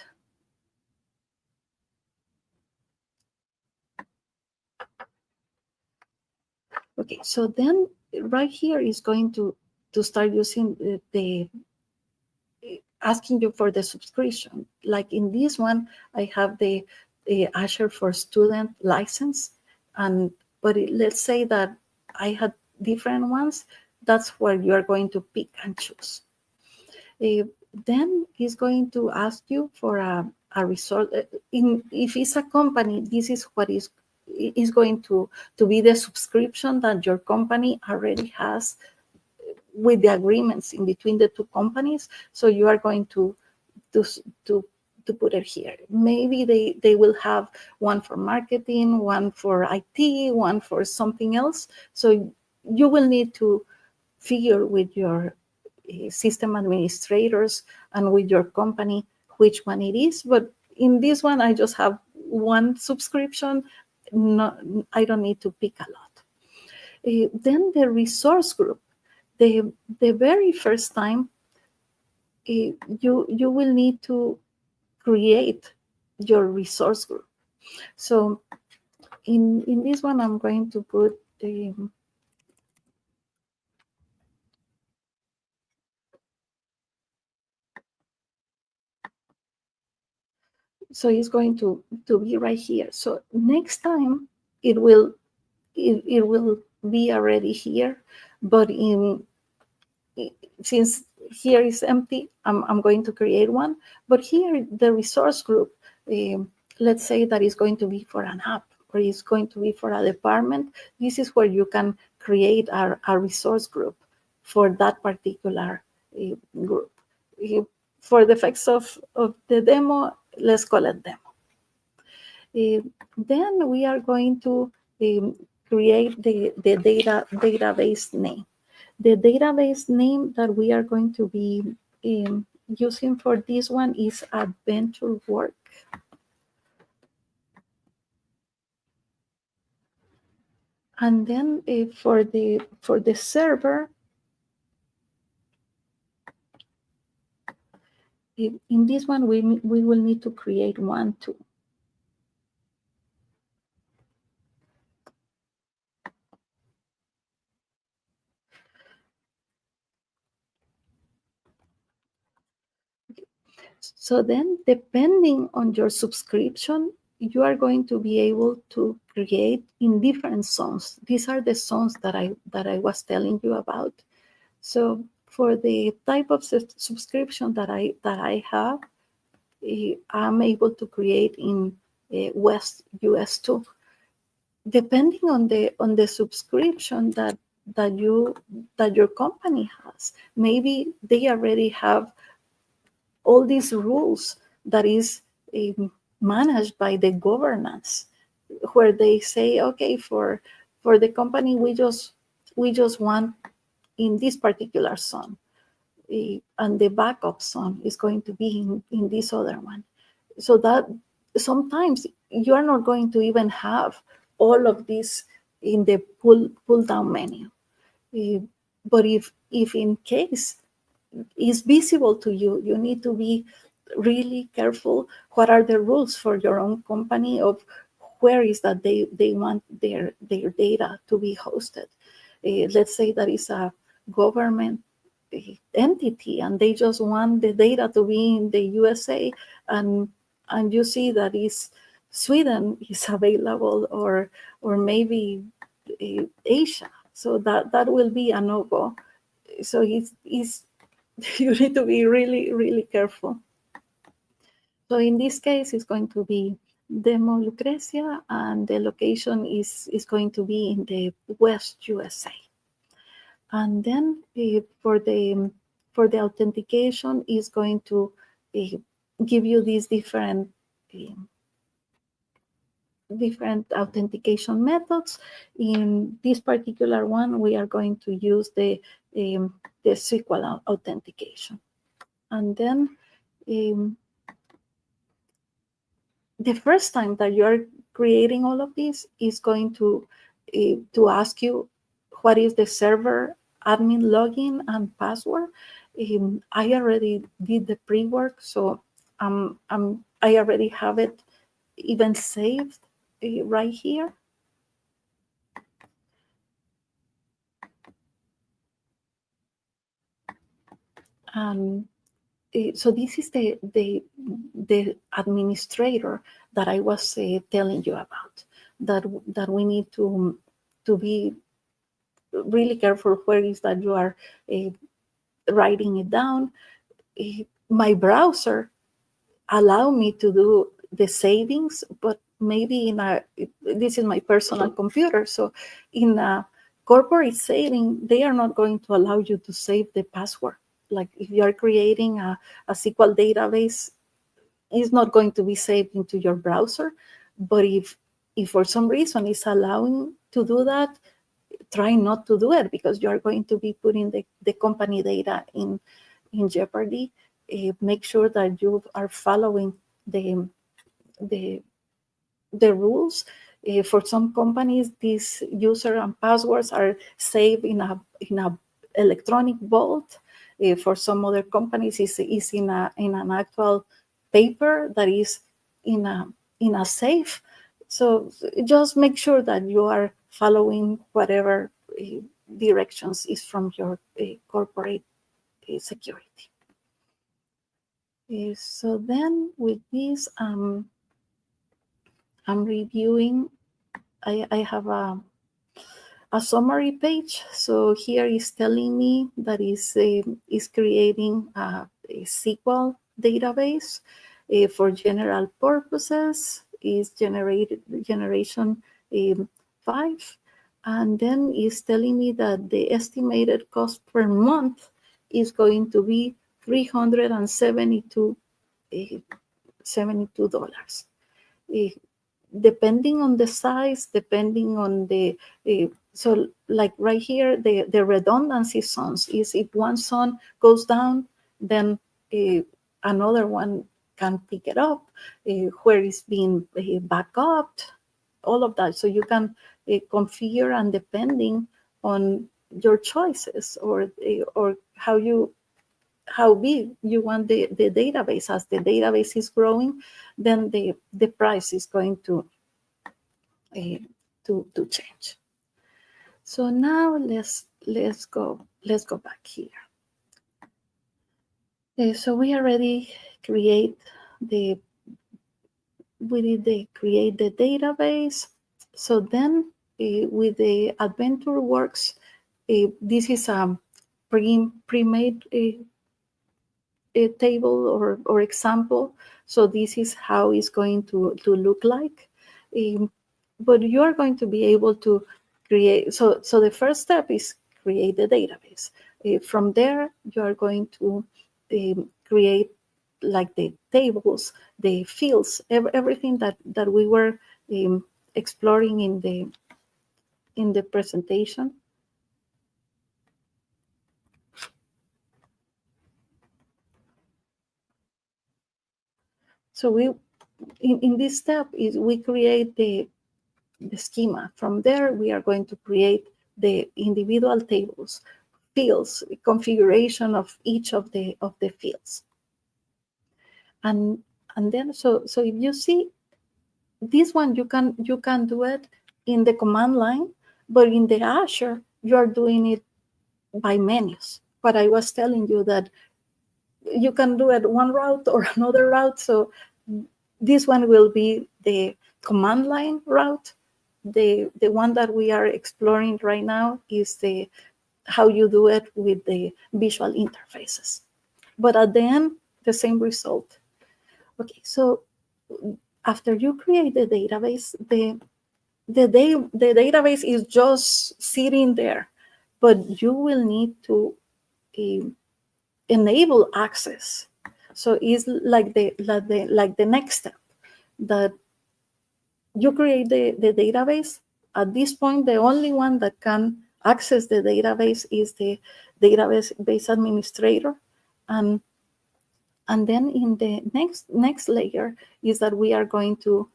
Okay, so then right here is going to start using the asking you for the subscription. Like in this one, I have the Azure for Student license, and let's say that I had different ones. That's where you are going to pick and choose. Uh, then he's going to ask you for a result. If it's a company, this is what is going to be the subscription that your company already has with the agreements in between the two companies. So you are going to to to put it here. Maybe they will have one for marketing, one for IT, one for something else. So you will need to figure with your system administrators and with your company which one it is. But in this one, I just have one subscription. No, I don't need to pick a lot. Then the resource group. The very first time, you will need to create your resource group. So in this one, I'm going to put so it's going to be right here. So next time it will it will be already here, but since here is empty, I'm going to create one. But here, the resource group, let's say that is going to be for an app, or it's going to be for a department. This is where you can create a resource group for that particular group. For the effects of the demo, let's call it demo. Then we are going to create the database name. The database name that we are going to be using for this one is Adventure Work. And then for the server, in this one we will need to create one too. So then, depending on your subscription, you are going to be able to create in different zones. These are the zones that I was telling you about. So for the type of subscription that I have, I'm able to create in West US too. Depending on the subscription that you that your company has, maybe they already have all these rules that is managed by the governance, where they say, okay, for the company, we just want in this particular zone, and the backup zone is going to be in this other one. So that sometimes you are not going to even have all of this in the pull down menu. Eh, but if in case is visible to you, you need to be really careful. What are the rules for your own company of where is that they want their data to be hosted? Let's say that is a government entity and they just want the data to be in the USA, and you see that is Sweden is available, or maybe Asia. So that will be a no-go. So it's you need to be really, really careful. So in this case, it's going to be Demo Lucrecia, and the location is going to be in the West USA. And then for the authentication is going to uh, give you these different authentication methods. In this particular one, we are going to use the SQL authentication. And then um, the first time that you're creating all of this is going to ask you what is the server admin login and password. I already did the pre-work, so I already have it even saved right here. And so this is the administrator that I was telling you about, that we need to be really careful where is that you are uh, writing it down. My browser allow me to do the savings, but maybe this is my personal computer, so in a corporate saving, they are not going to allow you to save the password. Like if you are creating a SQL database, it's not going to be saved into your browser. But if for some reason it's allowing to do that, try not to do it, because you are going to be putting the company data in jeopardy. Make sure that you are following the the the rules. For some companies, these user and passwords are saved in a electronic vault. For some other companies, is in an actual paper that is in a safe. So just make sure that you are following whatever directions is from your corporate security. So then with this, I'm reviewing. I have a summary page. So here is telling me that is creating a SQL database for general purposes. Is generation 5, and then is telling me that the estimated cost per month is going to be $372. $72. Depending on the size, depending on so like right here, the redundancy zones is if one zone goes down, then another one can pick it up, where it's being backed up, all of that. So you can configure, and depending on your choices, or how big you want the database. As the database is growing, then the price is going uh, to change. So now let's go back here. So we already create the we did the create the database. So then with the adventure works, this is a pre-made a table or example. So this is how it's going to look like. Um, but you are going to be able to create. So the first step is create the database. From there, you are going to create like the tables, the fields, everything that we were um, exploring in the presentation. So we in this step is we create the schema. From there, we are going to create the individual tables, fields, configuration of each of the fields. And then so if you see this one, you can do it in the command line, but in the Azure, you are doing it by menus. But I was telling you that you can do it one route or another route. So this one will be the command line route. The one that we are exploring right now is the how you do it with the visual interfaces. But at the end, the same result. Okay, so after you create the database, the database is just sitting there, but you will need to uh, enable access. So it's like the next step that you create the database. At this point, the only one that can access the database is the database administrator. And, and then in the next layer is that we are going to,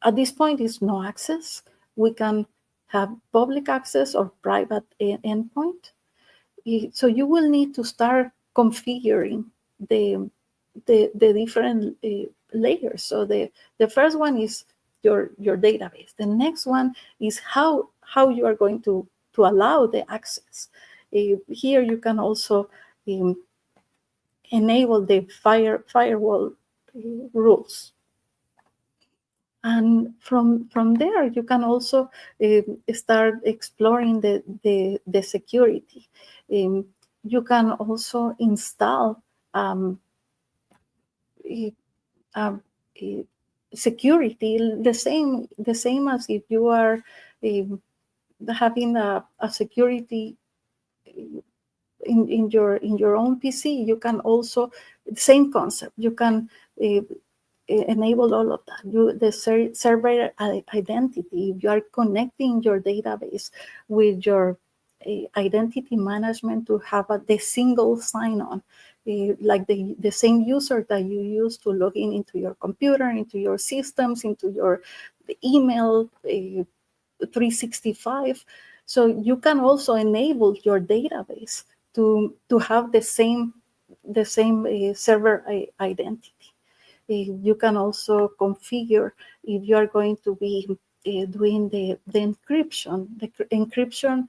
at this point, is no access. We can have public access or private endpoint. So you will need to start configuring the the different layers. So the first one is your database. The next one is how you are going to allow the access. Here you can also um, enable the firewall rules. And from there, you can also start exploring the security. Um, you can also install um, um, eh, security the same as if you are um, having a security in your own PC. You can also same concept. You can uh, enable all of that. The server identity. You are connecting your database with your identity management to have the single sign-on, like the same user that you use to log in into your computer, into your systems, into your email 365. So you can also enable your database to have the same server identity. You can also configure if you are going to be doing the encryption. The encryption,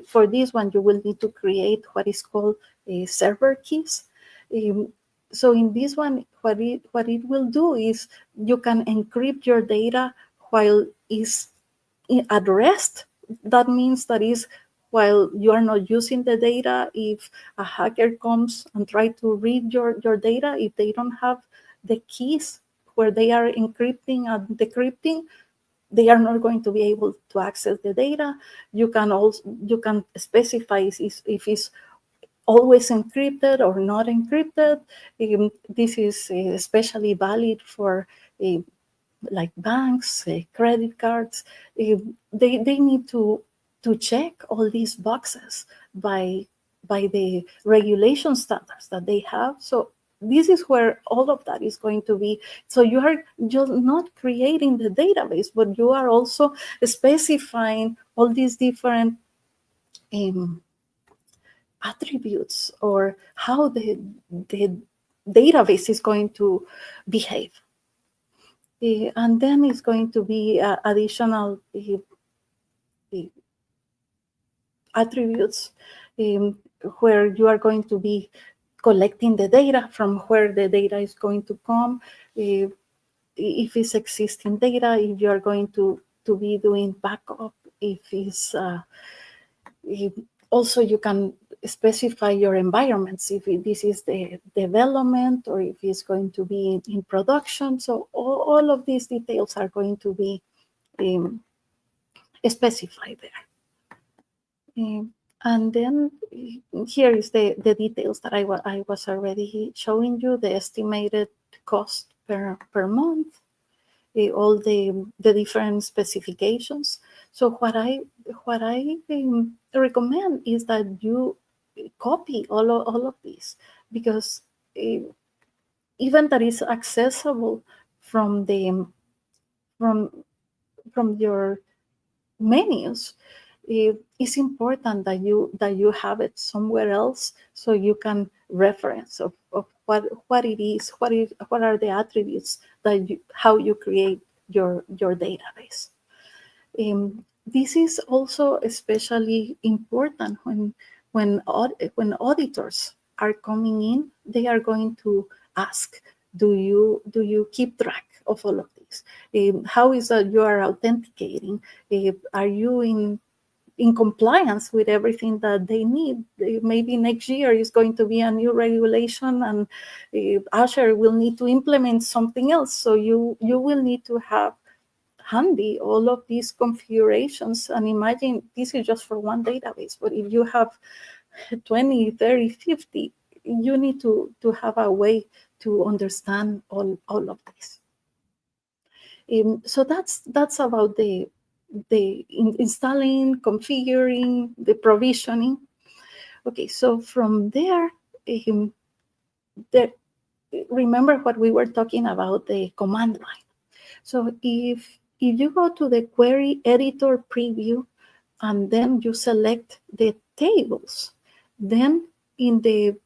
for this one, you will need to create what is called server keys. Um, so in this one, what it will do is you can encrypt your data while is at rest. That means that is while you are not using the data. If a hacker comes and try to read your data, if they don't have the keys where they are encrypting and decrypting, they are not going to be able to access the data. You can specify if it's always encrypted or not encrypted. This is especially valid for uh, like banks, credit cards. They need to check all these boxes by the regulation standards that they have. So this is where all of that is going to be. So you are just not creating the database, but you are also specifying all these different um, attributes or how the database is going to behave. And then it's going to be additional uh, attributes um, where you are going to be collecting the data, from where the data is going to come, if it's existing data, if you're going to be doing backup, if it's if also you can specify your environments, if this is the development or if it's going to be in production. So all of these details are going to be um, specified there. And then here is the details that I was already showing you, the estimated cost per month, all the different specifications. So what I recommend is that you copy all of these, because uh, even that is accessible from the from from your menus, it's important that you have it somewhere else, so you can reference of what it is, what are the attributes that how you create your database. um, this is also especially important when auditors are coming in. They are going to ask, do you keep track of all of this? How is that you are authenticating? Are you in compliance with everything that they need? Maybe next year is going to be a new regulation, and Azure will need to implement something else. So you will need to have handy all of these configurations. And imagine this is just for one database, but if you have 20, 30, 50, you need to have a way to understand all of this. So that's about the installing, configuring, the provisioning. Okay, so from there, um, there, remember what we were talking about, the command line. So if you go to the query editor preview and then you select the tables, then in the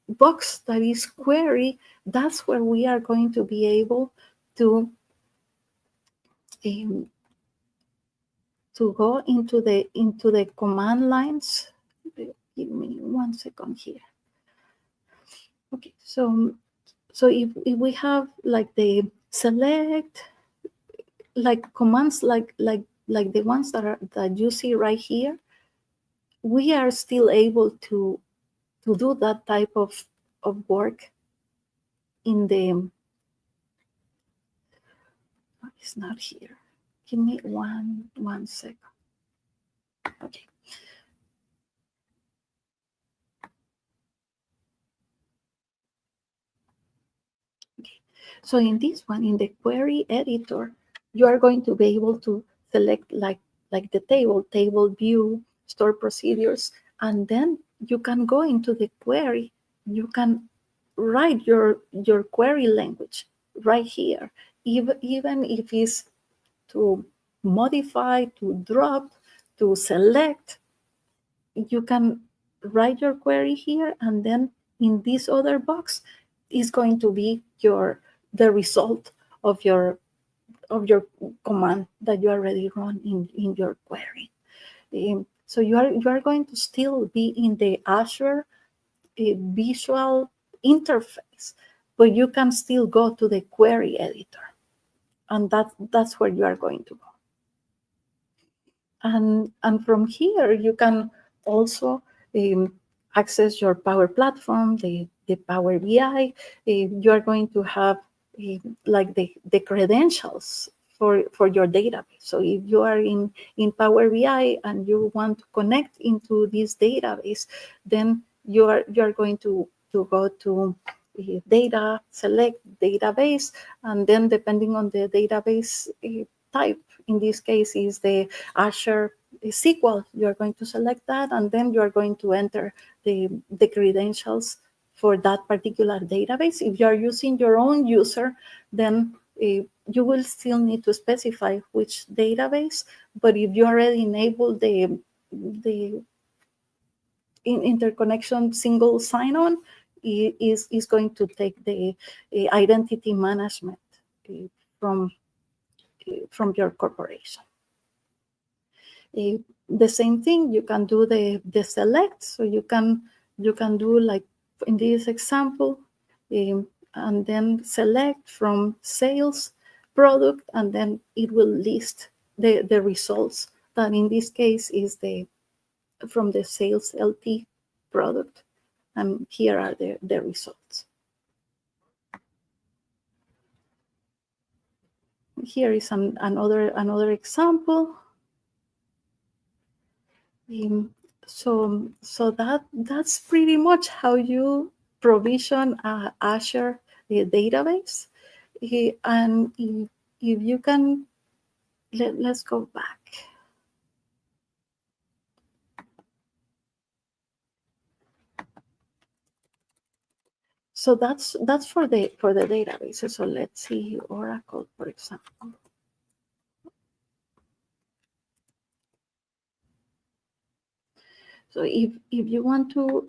box that is query, that's where we are going to be able to um, go into the command lines. Give me 1 second here. Okay, so if we have like the select, like commands like the ones that you see right here, we are still able to do that type of work in the, it's not here. Give me one second. Okay. Okay. So in this one, in the query editor, you are going to be able to select like the table view, store procedures, and then you can go into the query. You can write your query language right here, even if it's to modify, to drop, to select. You can write your query here, and then in this other box is going to be the result of your command that you already run in your query. So you are going to still be in the Azure visual interface, but you can still go to the query editor, and that's where you are going to go. And from here, you can also access your Power Platform, the Power BI. You are going to have like the credentials for your database. So if you are in Power BI and you want to connect into this database, then you are going to go to data, select database, and then depending on the database type, in this case is the Azure SQL. You're going to select that, and then you're going to enter the credentials for that particular database. If you're using your own user, then you will still need to specify which database. But if you already enable the interconnection single sign-on, is going to take the identity management uh, from from your corporation. Uh, the same thing, you can do the select, so you can you can do like in this example, and then select from sales product, and then it will list the results. That in this case is the from the sales LT product, and here are the results. Here is another example. Um, that's pretty much how you provision a Azure database. And if you can, let's go back. So that's for the databases. So let's see Oracle, for example. So if you want to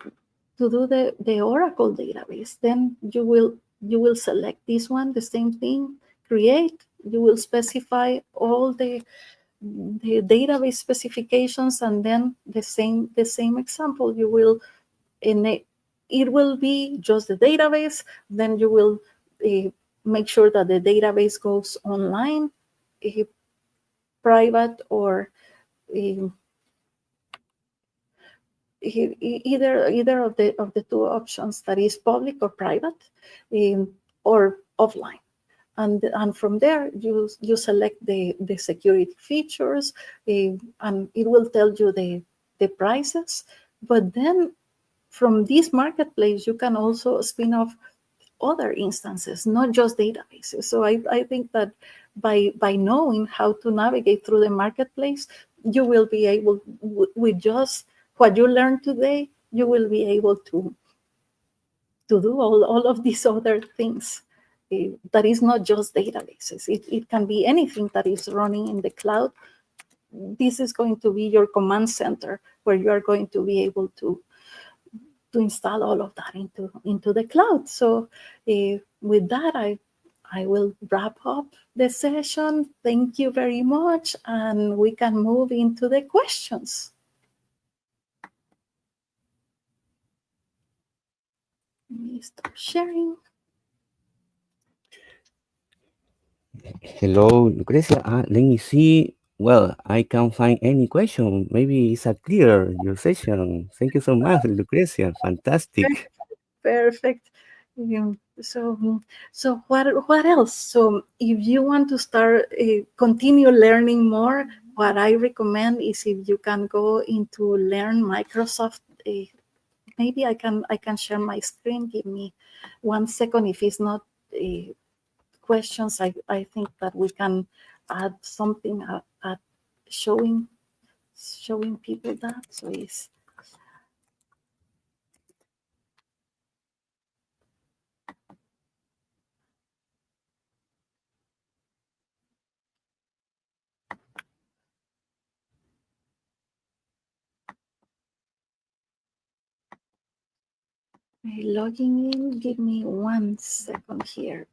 do the Oracle database, then you will select this one, the same thing, create. You will specify all the database specifications, and then the same example. You will it will be just the database. Then you will make sure that the database goes online, uh, private, or uh, either of the two options, that is public or private, um, or offline. And from there you select the security features, and it will tell you the prices. But then from this marketplace you can also spin off other instances, not just databases. So I think that by knowing how to navigate through the marketplace, you will be able, with just what you learned today, you will be able to do all of these other things. That is not just databases. It can be anything that is running in the cloud. This is going to be your command center, where you are going to be able to install all of that into the cloud. So with that, I will wrap up the session. Thank you very much, and we can move into the questions. Let me stop sharing. Hello, Lucrecia. Let me see. Well, I can't find any question. Maybe it's a clear your session. Thank you so much, Lucrecia. Fantastic. Perfect. So what else? So if you want to start continue learning more, what I recommend is if you can go into Learn Microsoft. Maybe I can share my screen. Give me 1 second. If it's not questions, I think that we can add something at showing people that. So it's logging in. Give me 1 second here,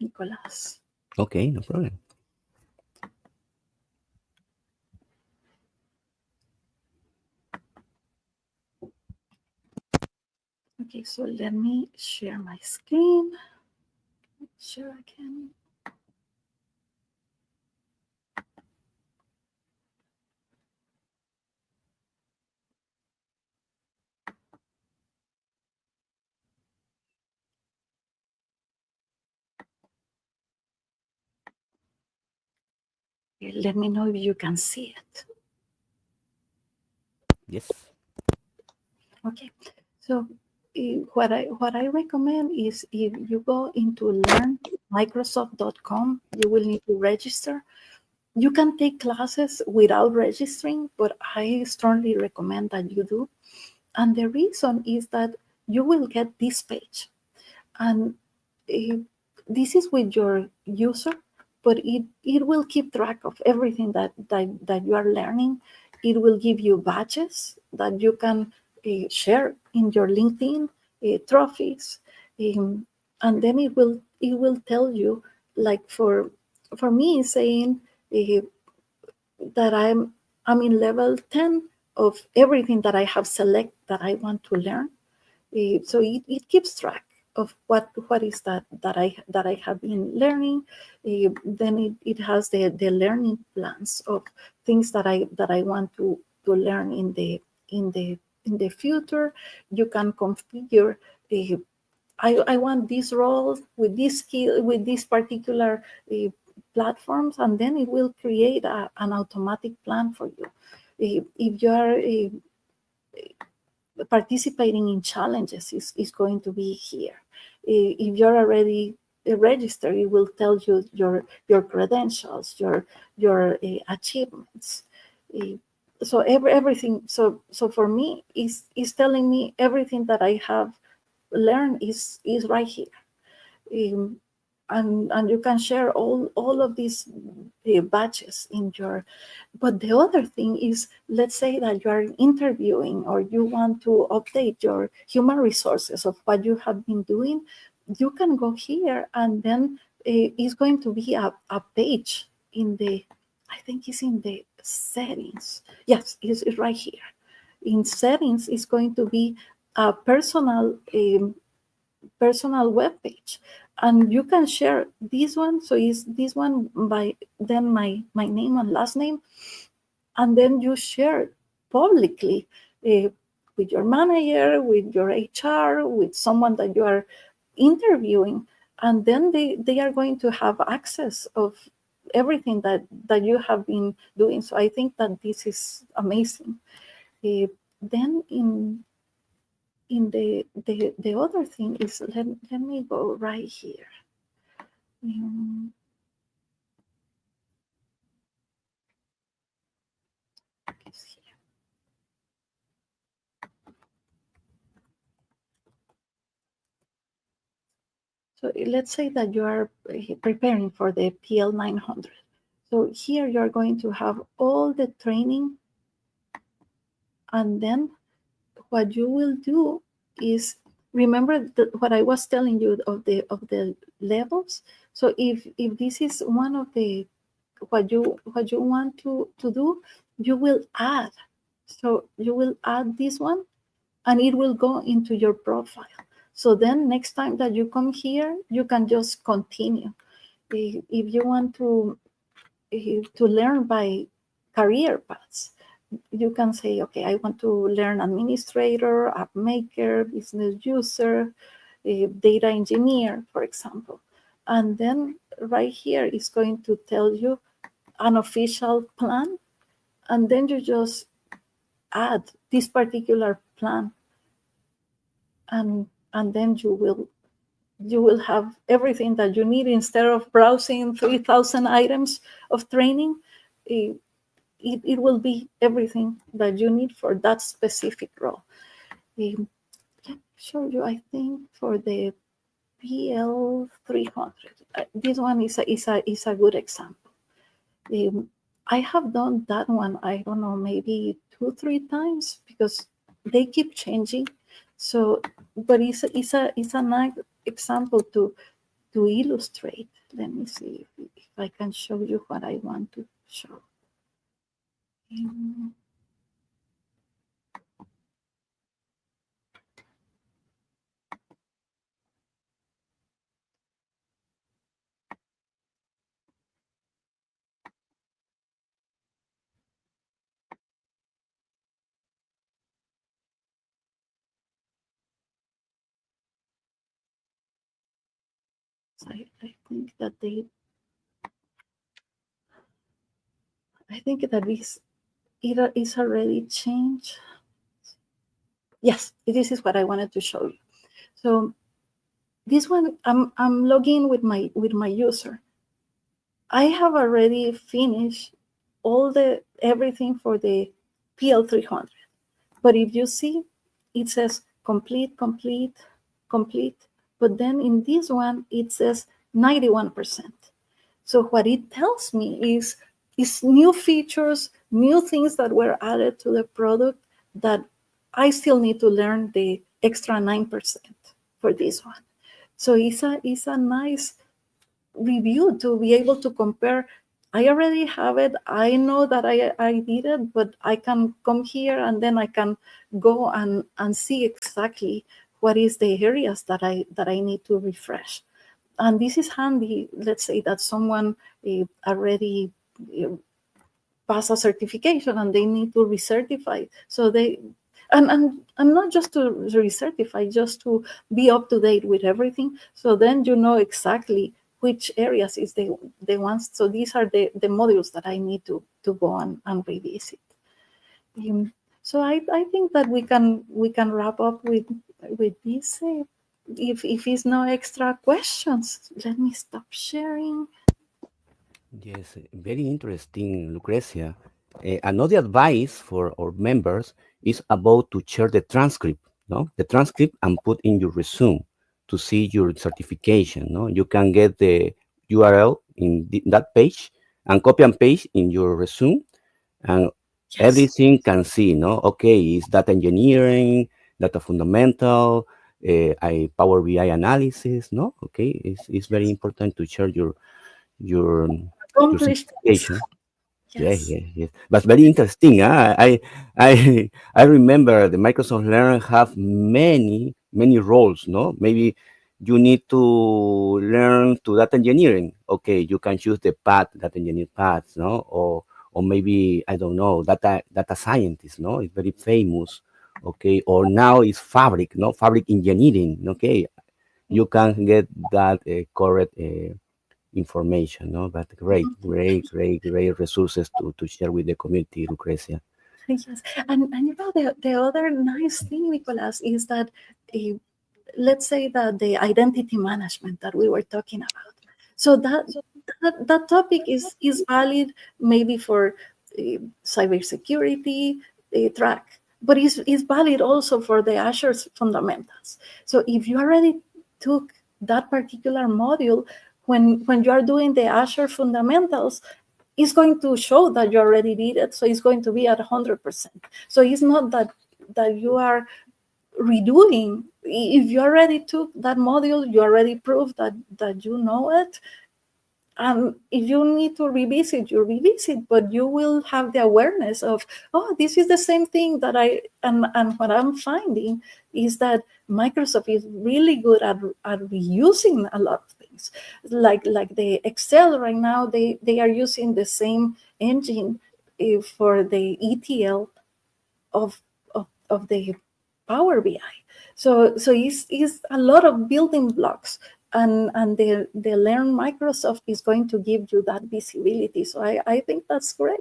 Nicolas. Okay, no problem. Okay, so let me share my screen. Sure, I can. Okay, let me know if you can see it. Yes. Okay, so what I recommend is if you go into learnmicrosoft.com, you will need to register. You can take classes without registering, but I strongly recommend that you do. And the reason is that you will get this page, and uh, this is with your user, but it will keep track of everything that you are learning. It will give you badges that you can share in your LinkedIn, trophies, um, and then it will tell you, like for me, saying uh, that I'm in level 10 of everything that I have select that I want to learn. So it keeps track of what is that I have been learning. Then it has the learning plans of things that I want to learn in the in the future. You can configure. I want this role with this skill with this particular platforms, and then it will create an automatic plan for you. If you are participating in challenges, is going to be here. If you're already registered, it will tell you your credentials, your achievements. Uh, so everything. So for me, is telling me everything that I have learned is right here. Um, and you can share all of these batches in your. But the other thing is, let's say that you are interviewing or you want to update your human resources of what you have been doing. You can go here, and then it's going to be a page in the, I think it's in the settings. Yes, it's right here. In settings, it's going to be a personal web page, and you can share this one. So is this one by then my name and last name, and then you share publicly uh, with your manager, with your HR, with someone that you are interviewing, and then they are going to have access of everything that you have been doing. So I think that this is amazing. uh, then in the other thing is, let me go right here. Um, so let's say that you are preparing for the PL 900. So here you are going to have all the training, and then what you will do is, remember what I was telling you of the levels. So if this is one of the what you want to do, you will add. So you will add this one, and it will go into your profile. So then next time that you come here, you can just continue. If you want to learn by career paths, you can say, okay, I want to learn administrator, app maker, business user, data engineer, for example. And then right here is going to tell you an official plan, and then you just add this particular plan, and then you will have everything that you need. Instead of browsing 3,000 items of training, it, it will be everything that you need for that specific role. Let me show you, I think, for the PL 300. This one is a good example. I have done that one, I don't know, maybe 2 3 times, because they keep changing. So, but it's a nice example to illustrate. Let me see if I can show you what I want to show. Um, I think that I think that it is already changed. Yes, this is what I wanted to show you. So this one, I'm logging with my user. I have already finished all the everything for the PL300. But if you see, it says complete, complete, complete. But then in this one, it says 91%. So what it tells me is new features, new things that were added to the product that I still need to learn the extra 9% for this one. So it's a nice review to be able to compare. I already have it. I know that I did it, but I can come here and then I can go and see exactly what is the areas that I need to refresh. And this is handy. Let's say that someone already uh, pass a certification and they need to recertify. So they and not just to recertify, just to be up to date with everything. So then you know exactly which areas is the ones. So these are the modules that I need to go and revisit. Um, so I think that we can wrap up with this. If it's no extra questions, let me stop sharing. Yes, very interesting, Lucrecia. Another advice for our members is about to share the transcript, no? The transcript and put in your resume to see your certification, no? You can get the URL in that page and copy and paste in your resume and Yes. everything can see, no? Okay, it's data engineering, data fundamental, I Power BI analysis, no? Okay, it's very important to share your your Accomplished things. certification. Yes, Yes. yes, yes. But very interesting. Huh? I, I remember the Microsoft Learn have many roles. No, maybe you need to learn to data engineering. Okay, you can choose the path, data engineering path. No, or maybe I don't know, data scientist. No, it's very famous. Okay, or now it's fabric. No, fabric engineering. Okay, you can get that correct. Information, no? But great resources to share with the community, Lucrecia. Yes, and the other nice thing, Nicolas, is that uh, let's say that the identity management that we were talking about. So that topic is valid maybe for cybersecurity track, but is valid also for the Azure fundamentals. So if you already took that particular module, when you are doing the Azure fundamentals, it's going to show that you already did it. So it's going to be at 100%. So it's not that you are redoing. If you already took that module, you already proved that you know it. And if you need to revisit, you revisit, but you will have the awareness of, oh, this is the same thing that and what I'm finding is that Microsoft is really good at reusing a lot of things. Like the Excel right now, they are using the same engine for the ETL of the Power BI. So it's a lot of building blocks, and the Learn Microsoft is going to give you that visibility. So I think that's great.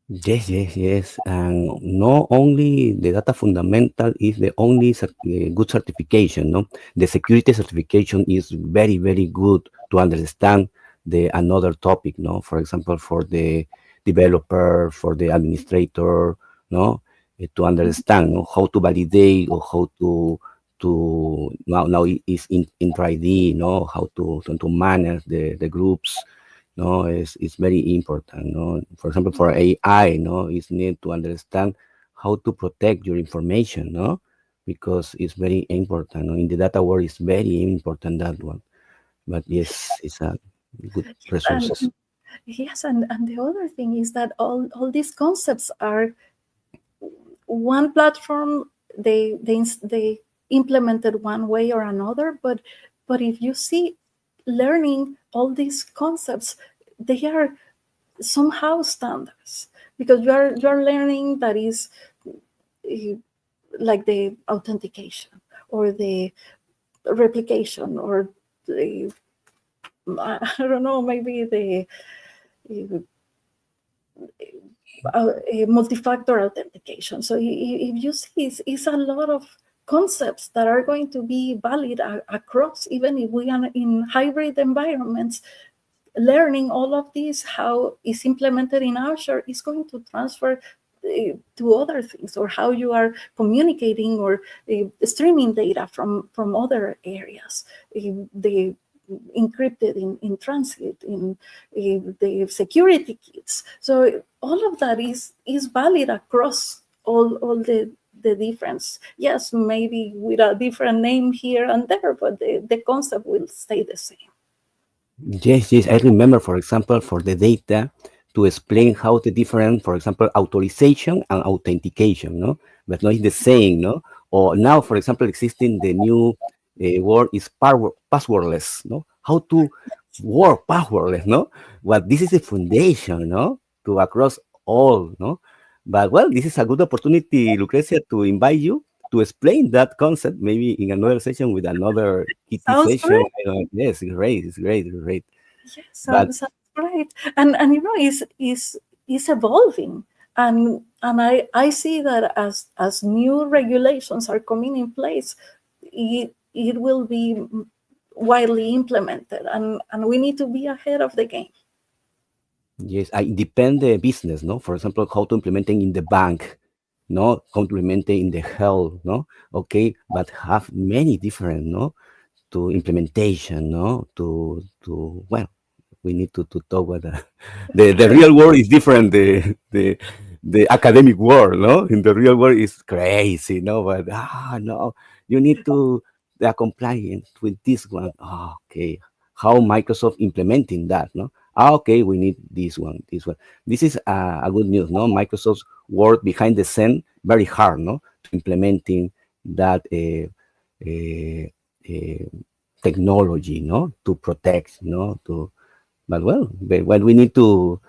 Yes, yes, yes. And not only the data fundamental is the only good certification, no? The security certification is very good to understand the another topic, no? For example, for the developer, for the administrator, no? To understand, no? How to validate or how to now it is in 3D, no? How to manage the groups, no, it's very important, no. For example, for AI, no, it's need to understand how to protect your information, no, because it's very important, no? In the data world it's very important, that one. But yes, it's a good resources. And yes, and the other thing is that all these concepts are one platform. They implemented one way or another, but if you see learning all these concepts, they are somehow standards, because you're learning that is uh, like the authentication or the replication or the, I don't know, maybe the multi-factor authentication. So if you see, it's a lot of concepts that are going to be valid across, even if we are in hybrid environments. Learning all of this, how it's implemented in Azure, is going to transfer to other things, or how you are communicating or streaming data from other areas. The encrypted in transit, in the security kits. So all of that is valid across all the difference. Yes, maybe with a different name here and there, but the concept will stay the same. Yes, yes, I remember, for example, for the data to explain how the different, for example, authorization and authentication, no, but not the same, no, or now, for example, existing the new word is passwordless. No, how to work passwordless. No, but this is a foundation. No, to across all. No, but well, this is a good opportunity, Lucrecia, to invite you to explain that concept maybe in another session with another kitty Sounds session. great. Yes, it's great, it's great, it's great. Yes, But sounds great. And you know, is evolving. And I see that as new regulations are coming in place, it will be widely implemented, and we need to be ahead of the game. yes, I depend the business, no? For example, how to implement it in the bank, no? How to implement it in the health, no? Okay, but have many different, no? To implementation, no? To well, we need to talk about the real world is different. The academic world, no? In the real world is crazy, no? But no, you need to they are compliant with this one. Okay, how Microsoft implementing that, no? Okay, we need this one, this one. This is a good news, no? Microsoft's work behind the scene very hard, no? To implementing that uh, uh, technology, no? To protect, no? To but well, what we need to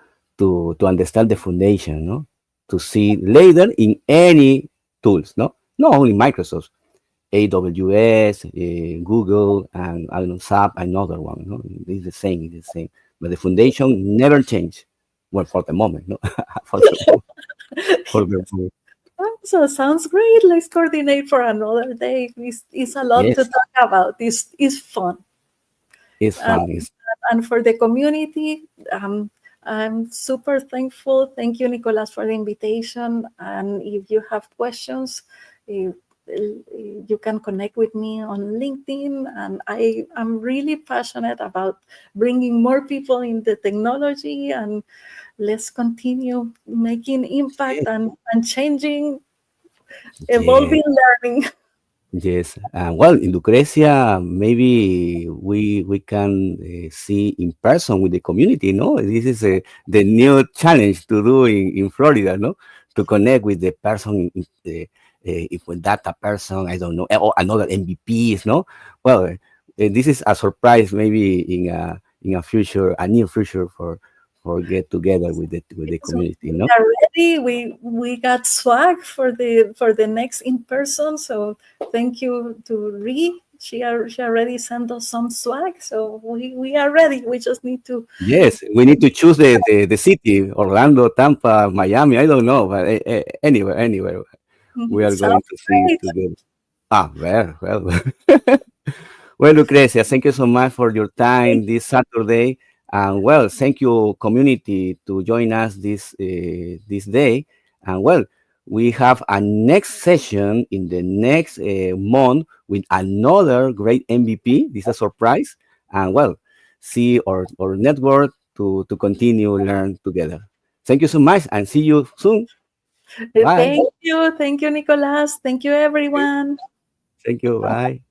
understand the foundation, no? To see later in any tools, no? Not only Microsoft, AWS, Google, and I don't know, SAP, another one, no? It's the same, it's the same. But the foundation never change. Well, for the moment, no? For the moment, for the moment. So sounds great. Let's coordinate for another day. It's a lot to Yes, talk about. It's fun. it's And, fun. It's and for the community, I'm super thankful. Thank you, Nicolas, for the invitation. And if you have questions, eh, you can connect with me on LinkedIn. And I am really passionate about bringing more people in the technology, and let's continue making impact yes, and changing, yes. evolving learning. Yes, well, in Lucrecia, maybe we can see in person with the community. No, this is the new challenge to do in Florida. No, to connect with the person, if with data person, I don't know, or another MVPs. No, well, this is a surprise maybe in a future, a near future for get together with the So community. we No. are ready. We got swag for the next in person. So thank you to Ree. She already sent us some swag. So we are ready. We just need to. Yes, we need to choose the city, Orlando, Tampa, Miami. I don't know, but anywhere, anywhere, we Mhm. are going Sounds to see great. together. Well. Well, Lucrecia, thank you so much for your Thank time this Saturday. And well, thank you, community, to join us this day. And well, we have a next session in the next month with another great MVP. This is a surprise. And well, see our network to continue learn together. Thank you so much and see you soon. you. Bye. Thank you. Thank you, Nicolas. Thank you, everyone. Thank you. Bye.